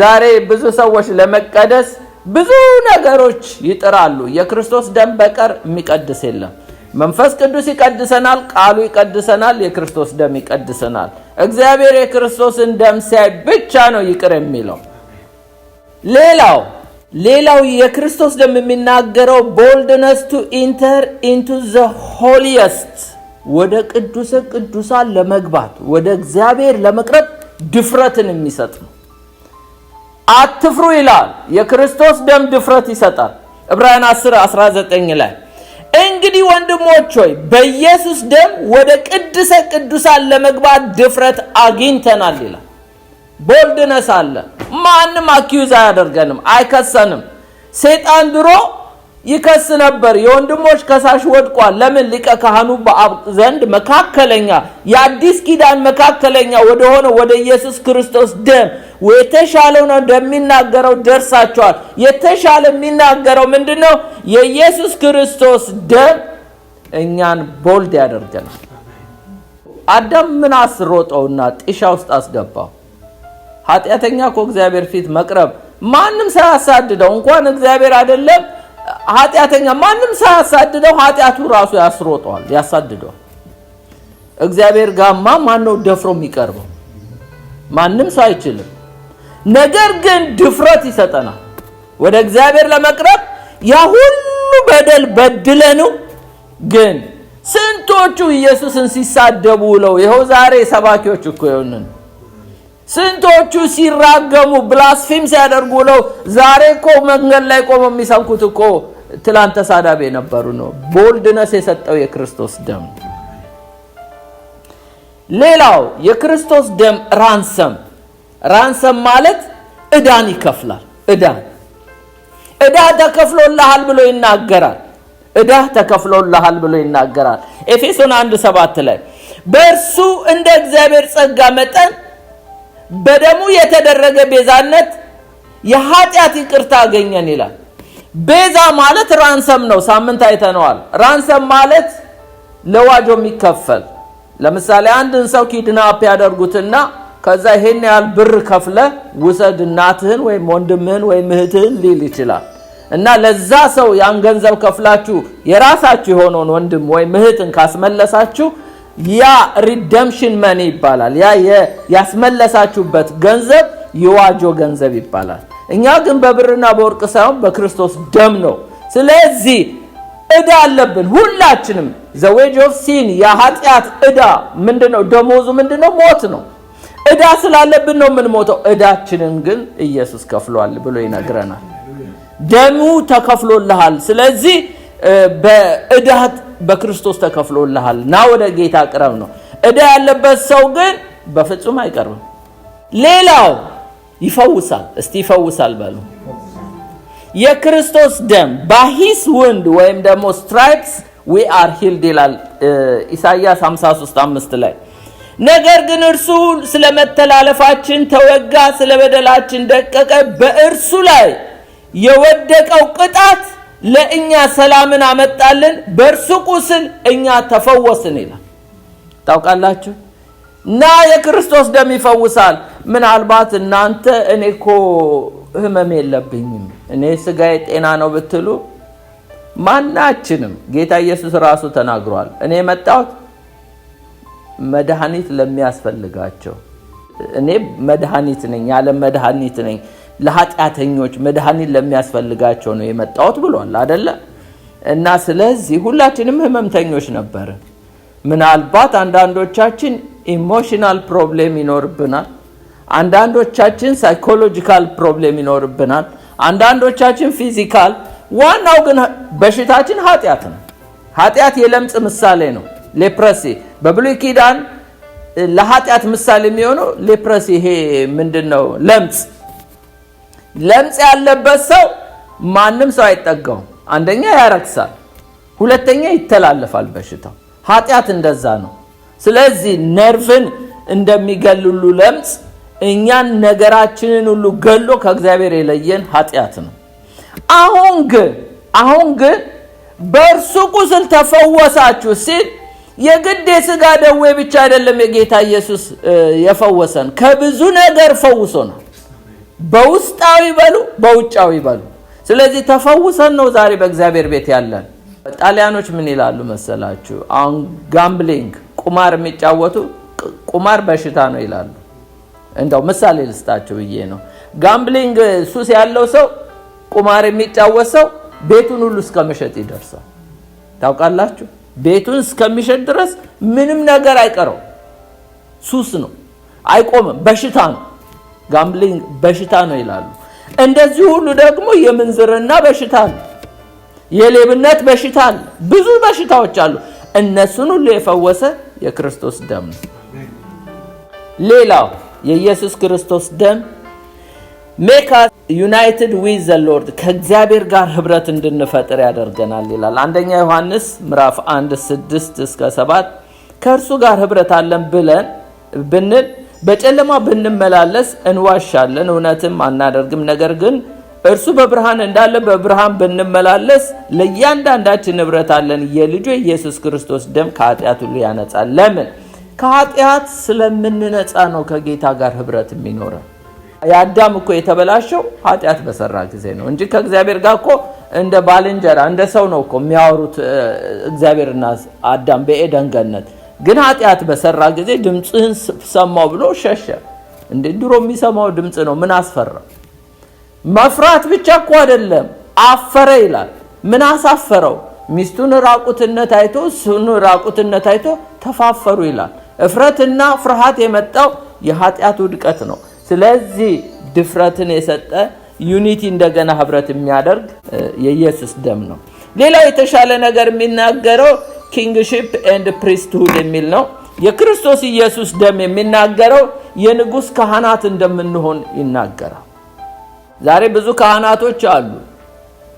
S1: ዛሬ ብዙ ሰዎች ለመቀደስ ብዙ ነገሮች ይጥራሉ። የክርስቶስ ደም በቀር የሚቀድስ የለም። መንፈስ ቅዱስ ይቀድሰናል፣ ቃሉ ይቀድሰናል፣ የክርስቶስ ደም ይቀድሰናል። እግዚአብሔር የክርስቶስን ደም ሲያይ ብቻ ነው ይቅር የሚለው። ሌላው የክርስቶስ ደም የሚናገረው boldness to enter into the holiest ወደ ቅዱስ ቅዱሳን ለመግባት ወደ እግዚአብሔር ለመቅረብ ድፍረትን የሚሰጥ ነው። አትፍሩ ይላል። የክርስቶስ ደም ድፍረት ይሰጣል። ዕብራውያን 10:19 ላይ እንግዲህ ወንድሞች ሆይ በኢየሱስ ደም ወደ ቅዱስ ቅዱሳን ለመግባት ድፍረት አግኝተናል ይላል። ቦልድነስ አለ። ማንም አኪዩዝ አያደርገንም፣ አይከሰንም። ሰይጣን ድሮ ይከስ ነበር። የወንድሞች ከሳሽ ወድቋል። ለምን? ሊቀ ካህኑ በአብ ዘንድ መካከለኛ የአዲስ ኪዳን መካከለኛ ወደ ሆነ ወደ ኢየሱስ ክርስቶስ ደም የተሻለው ነው እንደሚናገረው ደርሳቸዋል። የተሻለ የሚናገረው ምንድነው? የኢየሱስ ክርስቶስ ደም እኛን ቦልድ ያደርገናል። አዳም ምን አስሮጠውና ጢሻ ውስጥ አስገባው? ኃጢአተኛ እኮ እግዚአብሔር ፊት መቅረብ ማንም ሳያሳድደው እንኳን እግዚአብሔር አይደለም ኃጢአተኛ ማንም ሳያሳድደው ኃጢአቱ ራሱ ያስሮጠዋል፣ ያሳድደዋል። እግዚአብሔር ጋማ ማን ነው ደፍሮ የሚቀርበው? ማንም ሰው አይችልም። ነገር ግን ድፍረት ይሰጠናል ወደ እግዚአብሔር ለመቅረብ። ያ ሁሉ በደል በድለነው ግን ስንቶቹ ኢየሱስን ሲሳደቡ ውለው ይኸው ዛሬ ሰባኪዎች እኮ ይሆንን። ስንቶቹ ሲራገሙ ብላስፌም ሲያደርጉ ነው ዛሬ እኮ መንገድ ላይ ቆመው የሚሰብኩት እኮ ትላንት ተሳዳቢ የነበሩ ነው። ቦልድነስ የሰጠው የክርስቶስ ደም። ሌላው የክርስቶስ ደም ራንሰም ማለት ዕዳን ይከፍላል። ዕዳ ተከፍሎልሃል ብሎ ይናገራል። ዕዳ ተከፍሎልሃል ብሎ ይናገራል። ኤፌሶን 1:7 ላይ በእርሱ እንደ እግዚአብሔር ጸጋ መጠን በደሙ የተደረገ ቤዛነት የኃጢአት ይቅርታ አገኘን ይላል። ቤዛ ማለት ራንሰም ነው። ሳምንት አይተነዋል። ራንሰም ማለት ለዋጆ የሚከፈል። ለምሳሌ አንድን ሰው ኪድናፕ ያደርጉትና ከዛ ይሄን ያህል ብር ከፍለ ውሰድ እናትህን ወይም ወንድምህን ወይም እህትህን ሊል ይችላል። እና ለዛ ሰው ያን ገንዘብ ከፍላችሁ የራሳችሁ የሆነውን ወንድም ወይም እህትን ካስመለሳችሁ ያ ሪደምፕሽን መኒ ይባላል። ያ ያስመለሳችሁበት ገንዘብ የዋጆ ገንዘብ ይባላል። እኛ ግን በብርና በወርቅ ሳይሆን በክርስቶስ ደም ነው። ስለዚህ ዕዳ አለብን ሁላችንም። the wage of sin የኃጢአት ዕዳ ምንድነው? ደሞዙ ምንድነው? ሞት ነው። ዕዳ ስላለብን ነው የምንሞተው። ዕዳችንን ግን ኢየሱስ ከፍሏል ብሎ ይነግረናል። ደሙ ተከፍሎልሃል። ስለዚህ በዕዳ በክርስቶስ ተከፍሎልሃል። ና ወደ ጌታ ቅረብ ነው። ዕዳ ያለበት ሰው ግን በፍጹም አይቀርብም። ሌላው ይፈውሳል። እስቲ ይፈውሳል በሉ። የክርስቶስ ደም by his wound ወይም ደግሞ stripes we are healed ይላል ኢሳይያስ 53:5 ላይ። ነገር ግን እርሱ ስለመተላለፋችን ተወጋ፣ ስለበደላችን ደቀቀ፣ በእርሱ ላይ የወደቀው ቅጣት ለእኛ ሰላምን አመጣልን፣ በእርሱ ቁስል እኛ ተፈወስን ይላል። ታውቃላችሁ? እና የክርስቶስ ደም ይፈውሳል። ምናልባት እናንተ እኔኮ ህመም የለብኝም እኔ ስጋዬ ጤና ነው ብትሉ ማናችንም ጌታ ኢየሱስ ራሱ ተናግሯል። እኔ መጣሁት መድኃኒት ለሚያስፈልጋቸው፣ እኔ መድኃኒት ነኝ፣ ዓለም መድኃኒት ነኝ፣ ለኃጢአተኞች መድኃኒት ለሚያስፈልጋቸው ነው የመጣሁት ብሏል አይደለ? እና ስለዚህ ሁላችንም ህመምተኞች ነበር። ምናልባት አንዳንዶቻችን ኢሞሽናል ፕሮብሌም ይኖርብናል፣ አንዳንዶቻችን ሳይኮሎጂካል ፕሮብሌም ይኖርብናል፣ አንዳንዶቻችን ፊዚካል። ዋናው ግን በሽታችን ኃጢአት ነው። ኃጢአት የለምጽ ምሳሌ ነው። ሌፕረሲ በብሉይ ኪዳን ለኃጢአት ምሳሌ የሚሆነው ሌፕረሲ ይሄ ምንድነው? ለምጽ ያለበት ሰው ማንም ሰው አይጠጋውም። አንደኛ ያረክሳል፣ ሁለተኛ ይተላለፋል በሽታው። ኃጢአት እንደዛ ነው። ስለዚህ ነርቭን እንደሚገልሉ ለምጽ እኛን ነገራችንን ሁሉ ገሎ ከእግዚአብሔር የለየን ኃጢአት ነው። አሁን ግን በእርሱ ቁስል ተፈወሳችሁ ሲል የግድ የሥጋ ደዌ ብቻ አይደለም የጌታ ኢየሱስ የፈወሰን፣ ከብዙ ነገር ፈውሶናል። በውስጣዊ በሉ በውጫዊ በሉ። ስለዚህ ተፈውሰን ነው ዛሬ በእግዚአብሔር ቤት ያለን። ጣሊያኖች ምን ይላሉ መሰላችሁ? አሁን ጋምብሊንግ ቁማር የሚጫወቱ ቁማር በሽታ ነው ይላሉ። እንደው ምሳሌ ልስጣችሁ ብዬ ነው። ጋምብሊንግ ሱስ ያለው ሰው ቁማር የሚጫወት ሰው ቤቱን ሁሉ እስከመሸጥ ይደርሳል። ታውቃላችሁ? ቤቱን እስከሚሸጥ ድረስ ምንም ነገር አይቀረው። ሱስ ነው፣ አይቆምም፣ በሽታ ነው። ጋምብሊንግ በሽታ ነው ይላሉ። እንደዚህ ሁሉ ደግሞ የምንዝርና በሽታ አለ፣ የሌብነት በሽታ አለ፣ ብዙ በሽታዎች አሉ። እነሱን ሁሉ የፈወሰ የክርስቶስ ደም ነው። ሌላው የኢየሱስ ክርስቶስ ደም ሜክ አስ ዩናይትድ ዊዝ ዘ ሎርድ፣ ከእግዚአብሔር ጋር ህብረት እንድንፈጥር ያደርገናል ይላል። አንደኛ ዮሐንስ ምዕራፍ 1:6-7 ከእርሱ ጋር ህብረት አለን ብንል በጨለማ ብንመላለስ እንዋሻለን፣ እውነትም አናደርግም። ነገር ግን እርሱ በብርሃን እንዳለ በብርሃን ብንመላለስ ለእያንዳንዳችን ህብረት አለን። የልጁ ኢየሱስ ክርስቶስ ደም ከኃጢአት ሁሉ ያነጻል። ለምን? ከኃጢአት ስለምንነጻ ነው ከጌታ ጋር ህብረት የሚኖረን። የአዳም እኮ የተበላሸው ኃጢአት በሰራ ጊዜ ነው እንጂ ከእግዚአብሔር ጋር እኮ እንደ ባልንጀራ እንደ ሰው ነው እኮ የሚያወሩት እግዚአብሔርና አዳም በኤደን ገነት። ግን ኃጢአት በሰራ ጊዜ ድምጽህን ሰማው ብሎ ሸሸ። እንዴ ድሮ የሚሰማው ድምጽ ነው፣ ምን አስፈራ? መፍራት ብቻ እኮ አይደለም፣ አፈረ ይላል። ምን አሳፈረው? ሚስቱን ራቁትነት አይቶ እሱን ራቁትነት አይቶ ተፋፈሩ ይላል። እፍረትና ፍርሃት የመጣው የኃጢአት ውድቀት ነው። ስለዚህ ድፍረትን የሰጠ ዩኒቲ እንደገና ህብረት የሚያደርግ የኢየሱስ ደም ነው። ሌላው የተሻለ ነገር የሚናገረው ኪንግሺፕ ኤንድ ፕሪስትሁድ የሚል ነው። የክርስቶስ ኢየሱስ ደም የሚናገረው የንጉስ ካህናት እንደምንሆን ይናገራል። ዛሬ ብዙ ካህናቶች አሉ።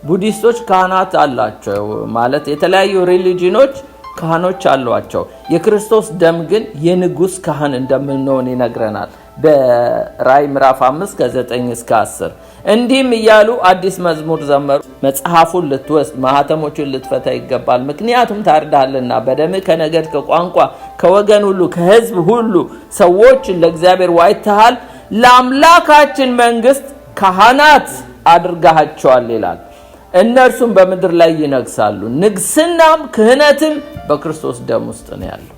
S1: ቡዲስቶች ካህናት አላቸው፣ ማለት የተለያዩ ሪሊጂኖች ካህኖች አሏቸው። የክርስቶስ ደም ግን የንጉስ ካህን እንደምንሆን ይነግረናል። በራዕይ ምዕራፍ 5:9-10 እንዲህም እያሉ አዲስ መዝሙር ዘመሩ። መጽሐፉን ልትወስድ ማህተሞቹን ልትፈታ ይገባል፣ ምክንያቱም ታርዳሃልና በደምህ ከነገድ ከቋንቋ ከወገን ሁሉ ከህዝብ ሁሉ ሰዎችን ለእግዚአብሔር ዋጅተሃል፣ ለአምላካችን መንግስት ካህናት አድርጋቸዋል ይላል። እነርሱም በምድር ላይ ይነግሳሉ። ንግስናም ክህነትም በክርስቶስ ደም ውስጥ ነው ያለው።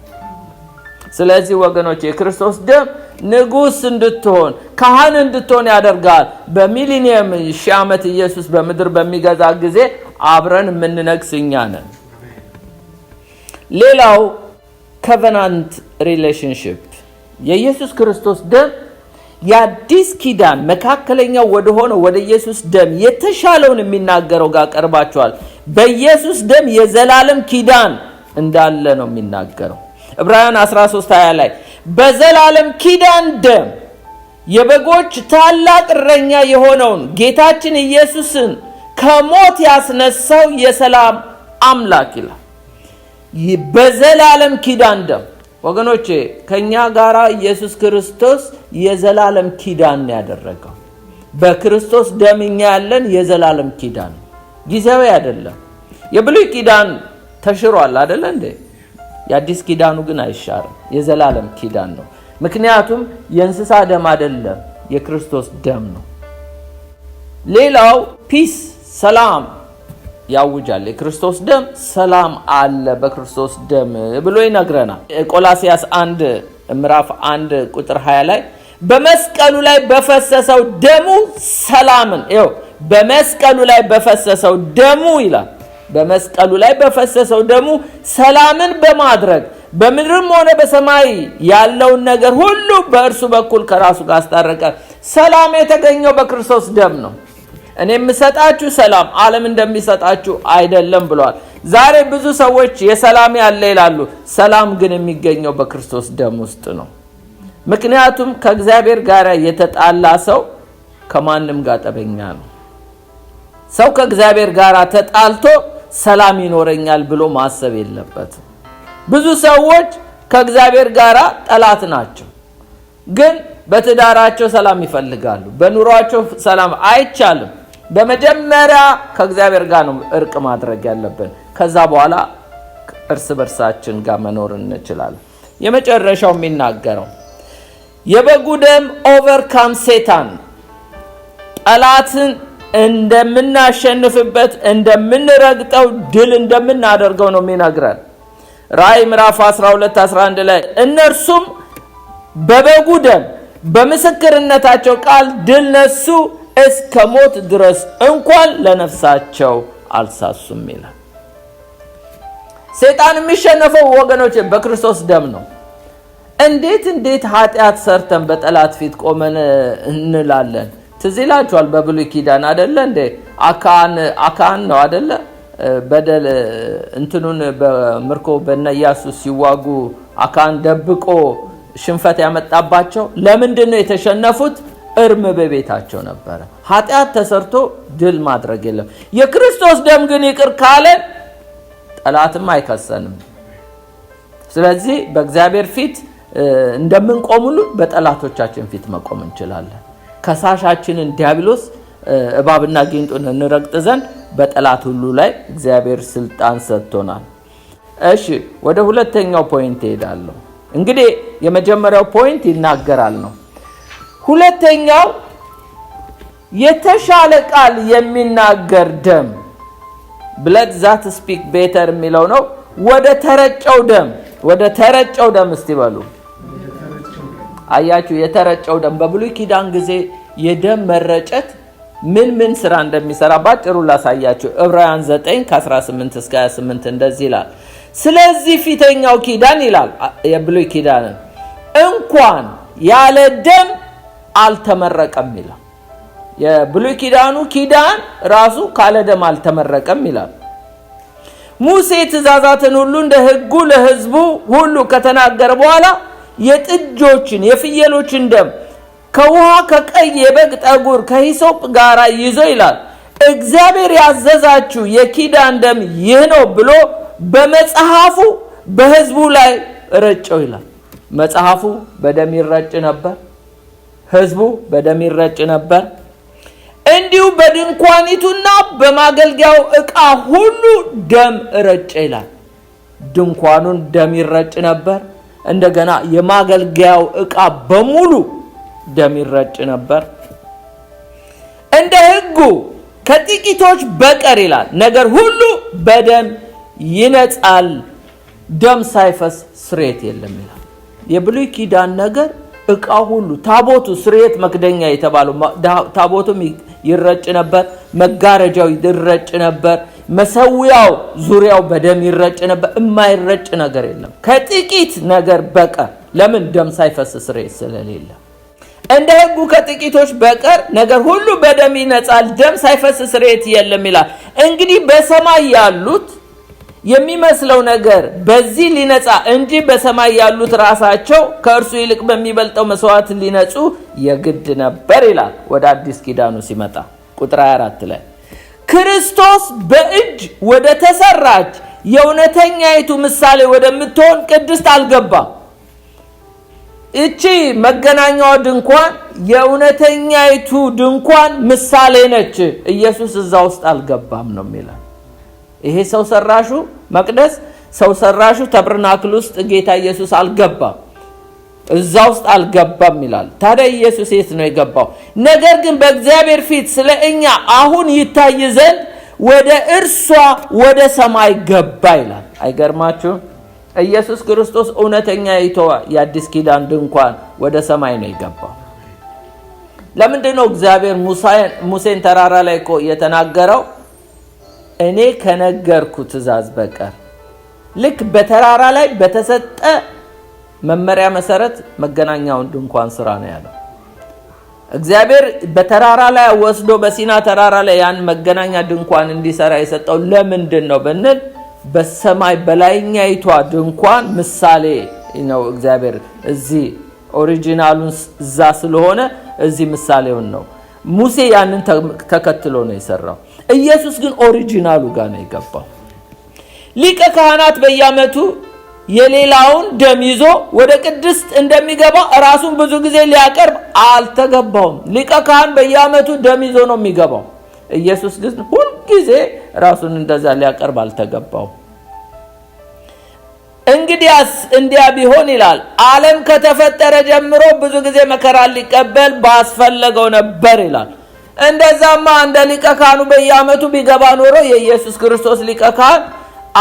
S1: ስለዚህ ወገኖች የክርስቶስ ደም ንጉስ እንድትሆን ካህን እንድትሆን ያደርጋል። በሚሊኒየም 1000 ዓመት ኢየሱስ በምድር በሚገዛ ጊዜ አብረን የምንነግስ እኛ ነን። ሌላው ኮቨናንት ሪሌሽንሺፕ፣ የኢየሱስ ክርስቶስ ደም የአዲስ ኪዳን መካከለኛው ወደ ሆነው ወደ ኢየሱስ ደም የተሻለውን የሚናገረው ጋር ቀርባቸዋል። በኢየሱስ ደም የዘላለም ኪዳን እንዳለ ነው የሚናገረው። ዕብራውያን 13:20 ላይ በዘላለም ኪዳን ደም የበጎች ታላቅ እረኛ የሆነውን ጌታችን ኢየሱስን ከሞት ያስነሳው የሰላም አምላክ ይላል። በዘላለም ኪዳን ደም ወገኖቼ ከኛ ጋራ ኢየሱስ ክርስቶስ የዘላለም ኪዳን ያደረገው። በክርስቶስ ደም እኛ ያለን የዘላለም ኪዳን፣ ጊዜያዊ አይደለም። የብሉይ ኪዳን ተሽሯል አይደል እንዴ? የአዲስ ኪዳኑ ግን አይሻርም፣ የዘላለም ኪዳን ነው። ምክንያቱም የእንስሳ ደም አይደለም፣ የክርስቶስ ደም ነው። ሌላው ፒስ ሰላም ያውጃል። የክርስቶስ ደም ሰላም አለ በክርስቶስ ደም ብሎ ይነግረናል። ቆላስይስ 1 ምዕራፍ 1 ቁጥር 20 ላይ በመስቀሉ ላይ በፈሰሰው ደሙ ሰላምን፣ በመስቀሉ ላይ በፈሰሰው ደሙ ይላል በመስቀሉ ላይ በፈሰሰው ደሙ ሰላምን በማድረግ በምድርም ሆነ በሰማይ ያለውን ነገር ሁሉ በእርሱ በኩል ከራሱ ጋር አስታረቀ። ሰላም የተገኘው በክርስቶስ ደም ነው። እኔ የምሰጣችሁ ሰላም ዓለም እንደሚሰጣችሁ አይደለም ብሏል። ዛሬ ብዙ ሰዎች የሰላም ያለ ይላሉ። ሰላም ግን የሚገኘው በክርስቶስ ደም ውስጥ ነው። ምክንያቱም ከእግዚአብሔር ጋር የተጣላ ሰው ከማንም ጋር ጠበኛ ነው። ሰው ከእግዚአብሔር ጋር ተጣልቶ ሰላም ይኖረኛል ብሎ ማሰብ የለበትም። ብዙ ሰዎች ከእግዚአብሔር ጋር ጠላት ናቸው፣ ግን በትዳራቸው ሰላም ይፈልጋሉ። በኑሯቸው ሰላም አይቻልም። በመጀመሪያ ከእግዚአብሔር ጋር ነው እርቅ ማድረግ ያለብን። ከዛ በኋላ እርስ በርሳችን ጋር መኖር እንችላለን። የመጨረሻው የሚናገረው የበጉ ደም ኦቨርካም ሴጣን፣ ጠላትን እንደምናሸንፍበት እንደምንረግጠው ድል እንደምናደርገው ነው የሚነግረን። ራእይ ምዕራፍ 12:11 ላይ እነርሱም በበጉ ደም በምስክርነታቸው ቃል ድል ነሱ፣ እስከ ሞት ድረስ እንኳን ለነፍሳቸው አልሳሱም ይላል። ሰይጣን የሚሸነፈው ወገኖች በክርስቶስ ደም ነው። እንዴት ኃጢአት ሰርተን በጠላት ፊት ቆመን እንላለን? ትዝ ይላችኋል በብሉይ ኪዳን አይደለ እንዴ? አካን ነው አይደለ? በደል እንትኑን በምርኮ በነያሱ ሲዋጉ አካን ደብቆ ሽንፈት ያመጣባቸው ለምንድን ነው የተሸነፉት? እርም በቤታቸው ነበረ። ኃጢአት ተሰርቶ ድል ማድረግ የለም። የክርስቶስ ደም ግን ይቅር ካለ ጠላትም አይከሰንም። ስለዚህ በእግዚአብሔር ፊት እንደምንቆምሉ በጠላቶቻችን ፊት መቆም እንችላለን። ከሳሻችንን ዲያብሎስ እባብና ጊንጡን እንረግጥ ዘንድ በጠላት ሁሉ ላይ እግዚአብሔር ስልጣን ሰጥቶናል። እሺ ወደ ሁለተኛው ፖይንት ሄዳለሁ። እንግዲህ የመጀመሪያው ፖይንት ይናገራል ነው። ሁለተኛው የተሻለ ቃል የሚናገር ደም blood that speak better የሚለው ነው። ወደ ተረጨው ደም እስቲ በሉ። አያችሁ የተረጨው ደም በብሉይ ኪዳን ጊዜ የደም መረጨት ምን ስራ እንደሚሰራ ባጭሩ ላሳያችሁ። ዕብራውያን 9:18 እስከ 28 እንደዚህ ይላል። ስለዚህ ፊተኛው ኪዳን ይላል የብሉይ ኪዳን እንኳን ያለ ደም አልተመረቀም ይላል። የብሉይ ኪዳኑ ኪዳን ራሱ ካለ ደም አልተመረቀም ይላል። ሙሴ ትእዛዛትን ሁሉ እንደ ሕጉ ለሕዝቡ ሁሉ ከተናገረ በኋላ የጥጆችን የፍየሎችን ደም ከውሃ ከቀይ የበግ ጠጉር ከሂሶጵ ጋር ይዞ ይላል እግዚአብሔር ያዘዛችሁ የኪዳን ደም ይህ ነው ብሎ በመጽሐፉ በሕዝቡ ላይ ረጨው ይላል። መጽሐፉ በደም ይረጭ ነበር፣ ሕዝቡ በደም ይረጭ ነበር። እንዲሁ በድንኳኒቱና በማገልገያው ዕቃ ሁሉ ደም ረጨ ይላል። ድንኳኑን ደም ይረጭ ነበር። እንደገና የማገልገያው ዕቃ በሙሉ ደም ይረጭ ነበር። እንደ ሕጉ ከጥቂቶች በቀር ይላል ነገር ሁሉ በደም ይነጻል፣ ደም ሳይፈስ ስርየት የለም ይላል። የብሉይ ኪዳን ነገር ዕቃ ሁሉ ታቦቱ ስርየት መክደኛ የተባለው ታቦቱም ይረጭ ነበር፣ መጋረጃው ይረጭ ነበር፣ መሰዊያው ዙሪያው በደም ይረጭ ነበር። የማይረጭ ነገር የለም ከጥቂት ነገር በቀር። ለምን? ደም ሳይፈስ ስርየት ስለሌለ። እንደ ሕጉ ከጥቂቶች በቀር ነገር ሁሉ በደም ይነጻል፣ ደም ሳይፈስ ስርየት የለም ይላል። እንግዲህ በሰማይ ያሉት የሚመስለው ነገር በዚህ ሊነጻ እንጂ በሰማይ ያሉት ራሳቸው ከእርሱ ይልቅ በሚበልጠው መስዋዕት ሊነጹ የግድ ነበር ይላል። ወደ አዲስ ኪዳኑ ሲመጣ ቁጥር 24 ላይ ክርስቶስ በእጅ ወደ ተሰራች የእውነተኛይቱ ምሳሌ ወደምትሆን ቅድስት አልገባም። እቺ መገናኛዋ ድንኳን የእውነተኛይቱ ድንኳን ምሳሌ ነች። ኢየሱስ እዛ ውስጥ አልገባም ነው የሚለው። ይሄ ሰው ሰራሹ መቅደስ ሰው ሰራሹ ተብርናክል ውስጥ ጌታ ኢየሱስ አልገባም፣ እዛ ውስጥ አልገባም ይላል። ታዲያ ኢየሱስ የት ነው የገባው? ነገር ግን በእግዚአብሔር ፊት ስለ እኛ አሁን ይታይ ዘንድ ወደ እርሷ ወደ ሰማይ ገባ ይላል። አይገርማችሁም? ኢየሱስ ክርስቶስ እውነተኛ የአዲስ ኪዳን ድንኳን ወደ ሰማይ ነው የገባው። ለምንድን ነው እግዚአብሔር ሙሴን ተራራ ላይ የተናገረው? እኔ ከነገርኩ ትእዛዝ በቀር ልክ በተራራ ላይ በተሰጠ መመሪያ መሰረት መገናኛውን ድንኳን ስራ ነው ያለው። እግዚአብሔር በተራራ ላይ ወስዶ በሲና ተራራ ላይ ያን መገናኛ ድንኳን እንዲሰራ የሰጠው ለምንድን ነው ብንል በሰማይ በላይኛይቷ ድንኳን ምሳሌ ነው። እግዚአብሔር እዚህ ኦሪጂናሉን እዛ ስለሆነ እዚህ ምሳሌውን ነው። ሙሴ ያንን ተከትሎ ነው የሰራው። ኢየሱስ ግን ኦሪጂናሉ ጋር ነው የገባው። ሊቀ ካህናት በየዓመቱ የሌላውን ደም ይዞ ወደ ቅድስት እንደሚገባ ራሱን ብዙ ጊዜ ሊያቀርብ አልተገባውም። ሊቀ ካህን በየዓመቱ ደም ይዞ ነው የሚገባው። ኢየሱስ ግን ሁሉ ጊዜ ራሱን እንደዛ ሊያቀርብ አልተገባውም። እንግዲያስ እንዲያ ቢሆን ይላል ዓለም ከተፈጠረ ጀምሮ ብዙ ጊዜ መከራ ሊቀበል ባስፈለገው ነበር ይላል። እንደዛማ እንደ ሊቀ ካህኑ በየዓመቱ ቢገባ ኖሮ የኢየሱስ ክርስቶስ ሊቀ ካህን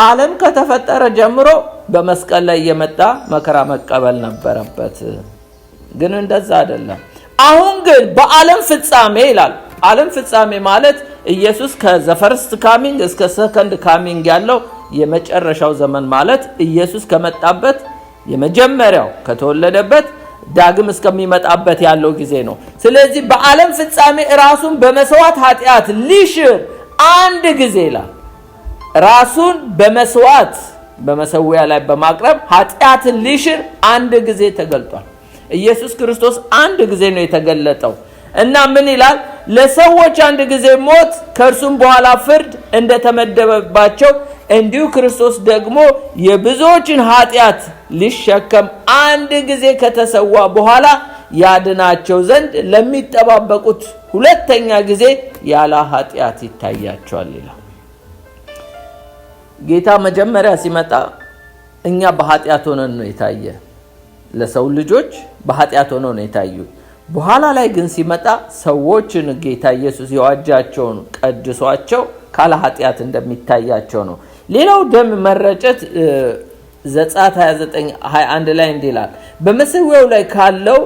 S1: ዓለም ከተፈጠረ ጀምሮ በመስቀል ላይ የመጣ መከራ መቀበል ነበረበት። ግን እንደዛ አይደለም። አሁን ግን በዓለም ፍጻሜ ይላል። ዓለም ፍጻሜ ማለት ኢየሱስ ከዘፈርስት ካሚንግ እስከ ሰከንድ ካሚንግ ያለው የመጨረሻው ዘመን ማለት ኢየሱስ ከመጣበት የመጀመሪያው ከተወለደበት ዳግም እስከሚመጣበት ያለው ጊዜ ነው። ስለዚህ በዓለም ፍጻሜ ራሱን በመስዋዕት ኃጢአት ሊሽር አንድ ጊዜ ይላል ራሱን በመስዋዕት በመሰዊያ ላይ በማቅረብ ኃጢአትን ሊሽር አንድ ጊዜ ተገልጧል። ኢየሱስ ክርስቶስ አንድ ጊዜ ነው የተገለጠው እና ምን ይላል? ለሰዎች አንድ ጊዜ ሞት ከእርሱም በኋላ ፍርድ እንደተመደበባቸው እንዲሁ ክርስቶስ ደግሞ የብዙዎችን ኃጢአት ሊሸከም አንድ ጊዜ ከተሰዋ በኋላ ያድናቸው ዘንድ ለሚጠባበቁት ሁለተኛ ጊዜ ያለ ኃጢአት ይታያቸዋል ይላል። ጌታ መጀመሪያ ሲመጣ እኛ በኃጢአት ሆነን ነው የታየ። ለሰው ልጆች በኃጢአት ሆነው ነው የታዩ። በኋላ ላይ ግን ሲመጣ ሰዎችን ጌታ ኢየሱስ የዋጃቸውን ቀድሷቸው ካለ ኃጢአት እንደሚታያቸው ነው። ሌላው ደም መረጨት ዘጸአት 29:21 ላይ እንዲላል በመሰዊያው ላይ ካለው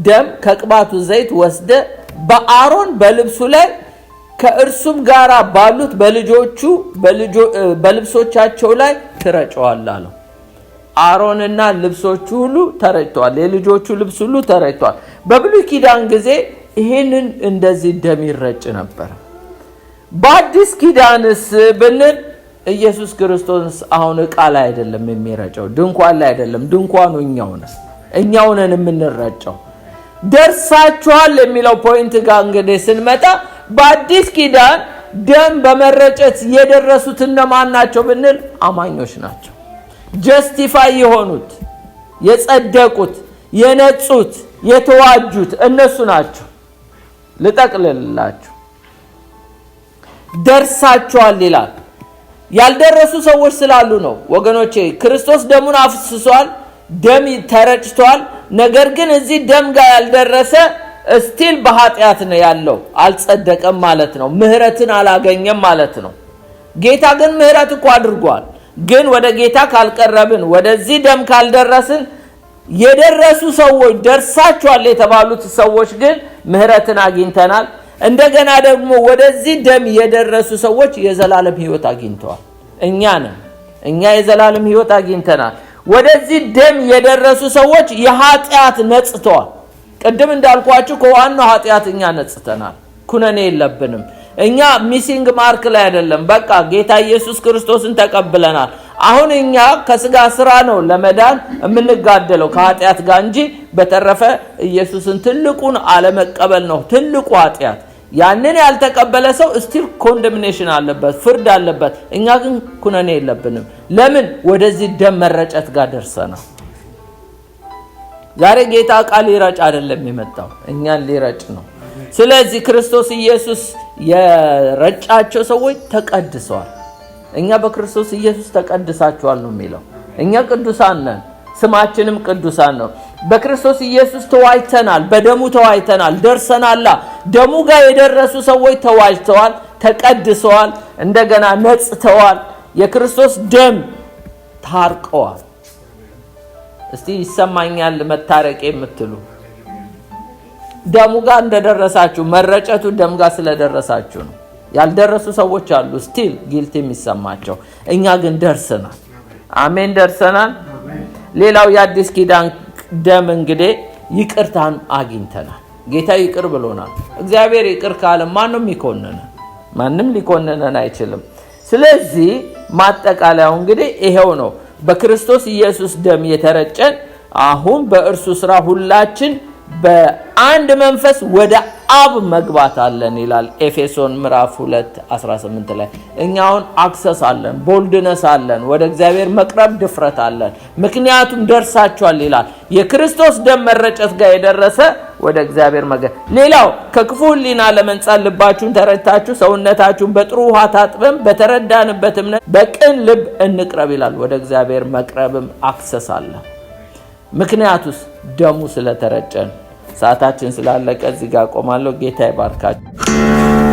S1: ደም ከቅባቱ ዘይት ወስደ በአሮን በልብሱ ላይ ከእርሱም ጋር ባሉት በልብሶቻቸው ላይ ትረጨዋለህ አለው። አሮንና ልብሶቹ ሁሉ ተረጭተዋል። የልጆቹ ልብስ ሁሉ ተረጭተዋል። በብሉይ ኪዳን ጊዜ ይሄንን እንደዚህ ደም ይረጭ ነበር። በአዲስ ኪዳንስ ብንል ኢየሱስ ክርስቶስ አሁን ዕቃ ላይ አይደለም የሚረጨው፣ ድንኳን ላይ አይደለም። ድንኳኑ እኛው ነን የምንረጨው። ደርሳችኋል የሚለው ፖይንት ጋር እንግዲህ ስንመጣ በአዲስ ኪዳን ደም በመረጨት የደረሱት እነማን ናቸው ብንል አማኞች ናቸው። ጀስቲፋይ የሆኑት የጸደቁት የነጹት የተዋጁት እነሱ ናቸው። ልጠቅልላችሁ ደርሳችኋል ይላል። ያልደረሱ ሰዎች ስላሉ ነው ወገኖቼ። ክርስቶስ ደሙን አፍስሷል፣ ደም ተረጭቷል። ነገር ግን እዚህ ደም ጋር ያልደረሰ ስቲል በኃጢአት ነው ያለው፣ አልጸደቀም ማለት ነው። ምህረትን አላገኘም ማለት ነው። ጌታ ግን ምህረት እኮ አድርጓል። ግን ወደ ጌታ ካልቀረብን ወደዚህ ደም ካልደረስን የደረሱ ሰዎች ደርሳቸዋል የተባሉት ሰዎች ግን ምህረትን አግኝተናል። እንደገና ደግሞ ወደዚህ ደም የደረሱ ሰዎች የዘላለም ሕይወት አግኝተዋል። እኛ የዘላለም ሕይወት አግኝተናል። ወደዚህ ደም የደረሱ ሰዎች የኃጢአት ነጽተዋል። ቅድም እንዳልኳችሁ ከዋናው ኃጢአት እኛ ነጽተናል። ኩነኔ የለብንም። እኛ ሚሲንግ ማርክ ላይ አይደለም። በቃ ጌታ ኢየሱስ ክርስቶስን ተቀብለናል። አሁን እኛ ከስጋ ስራ ነው ለመዳን የምንጋደለው ከኃጢአት ጋር እንጂ በተረፈ ኢየሱስን ትልቁን አለመቀበል ነው ትልቁ ኃጢአት። ያንን ያልተቀበለ ሰው ስቲል ኮንደምኔሽን አለበት፣ ፍርድ አለበት። እኛ ግን ኩነኔ የለብንም። ለምን? ወደዚህ ደም መረጨት ጋር ደርሰናል። ዛሬ ጌታ ቃል ሊረጭ አይደለም የመጣው፣ እኛን ሊረጭ ነው። ስለዚህ ክርስቶስ ኢየሱስ የረጫቸው ሰዎች ተቀድሰዋል። እኛ በክርስቶስ ኢየሱስ ተቀድሳችኋል ነው የሚለው። እኛ ቅዱሳን ነን፣ ስማችንም ቅዱሳን ነው። በክርስቶስ ኢየሱስ ተዋጅተናል፣ በደሙ ተዋጅተናል፣ ደርሰናል። ደሙ ጋር የደረሱ ሰዎች ተዋጅተዋል፣ ተቀድሰዋል፣ እንደገና ነጽተዋል። የክርስቶስ ደም ታርቀዋል። እስቲ ይሰማኛል መታረቅ የምትሉ ደሙ ጋር እንደደረሳችሁ፣ መረጨቱ ደም ጋር ስለደረሳችሁ ነው። ያልደረሱ ሰዎች አሉ ስቲል ጊልት የሚሰማቸው። እኛ ግን ደርሰናል። አሜን፣ ደርሰናል። ሌላው የአዲስ ኪዳን ደም እንግዲህ ይቅርታን አግኝተናል። ጌታ ይቅር ብሎናል። እግዚአብሔር ይቅር ካለ ማንም ይኮነን? ማንም ሊኮነነን አይችልም። ስለዚህ ማጠቃለያው እንግዲህ ይሄው ነው። በክርስቶስ ኢየሱስ ደም የተረጨን አሁን በእርሱ ስራ ሁላችን በአንድ መንፈስ ወደ አብ መግባት አለን ይላል ኤፌሶን ምዕራፍ 2:18 ላይ። እኛውን አክሰስ አለን፣ ቦልድነስ አለን፣ ወደ እግዚአብሔር መቅረብ ድፍረት አለን። ምክንያቱም ደርሳችኋል ይላል። የክርስቶስ ደም መረጨት ጋር የደረሰ ወደ እግዚአብሔር ሌላው ከክፉ ሕሊና ለመንጻት ልባችሁን ተረድታችሁ ሰውነታችሁን በጥሩ ውሃ ታጥበን በተረዳንበት እምነት በቅን ልብ እንቅረብ ይላል። ወደ እግዚአብሔር መቅረብም አክሰስ አለ። ምክንያቱስ ደሙ ስለተረጨን። ሰዓታችን ስላለቀ እዚህ ጋር ቆማለሁ። ጌታ ይባርካችሁ።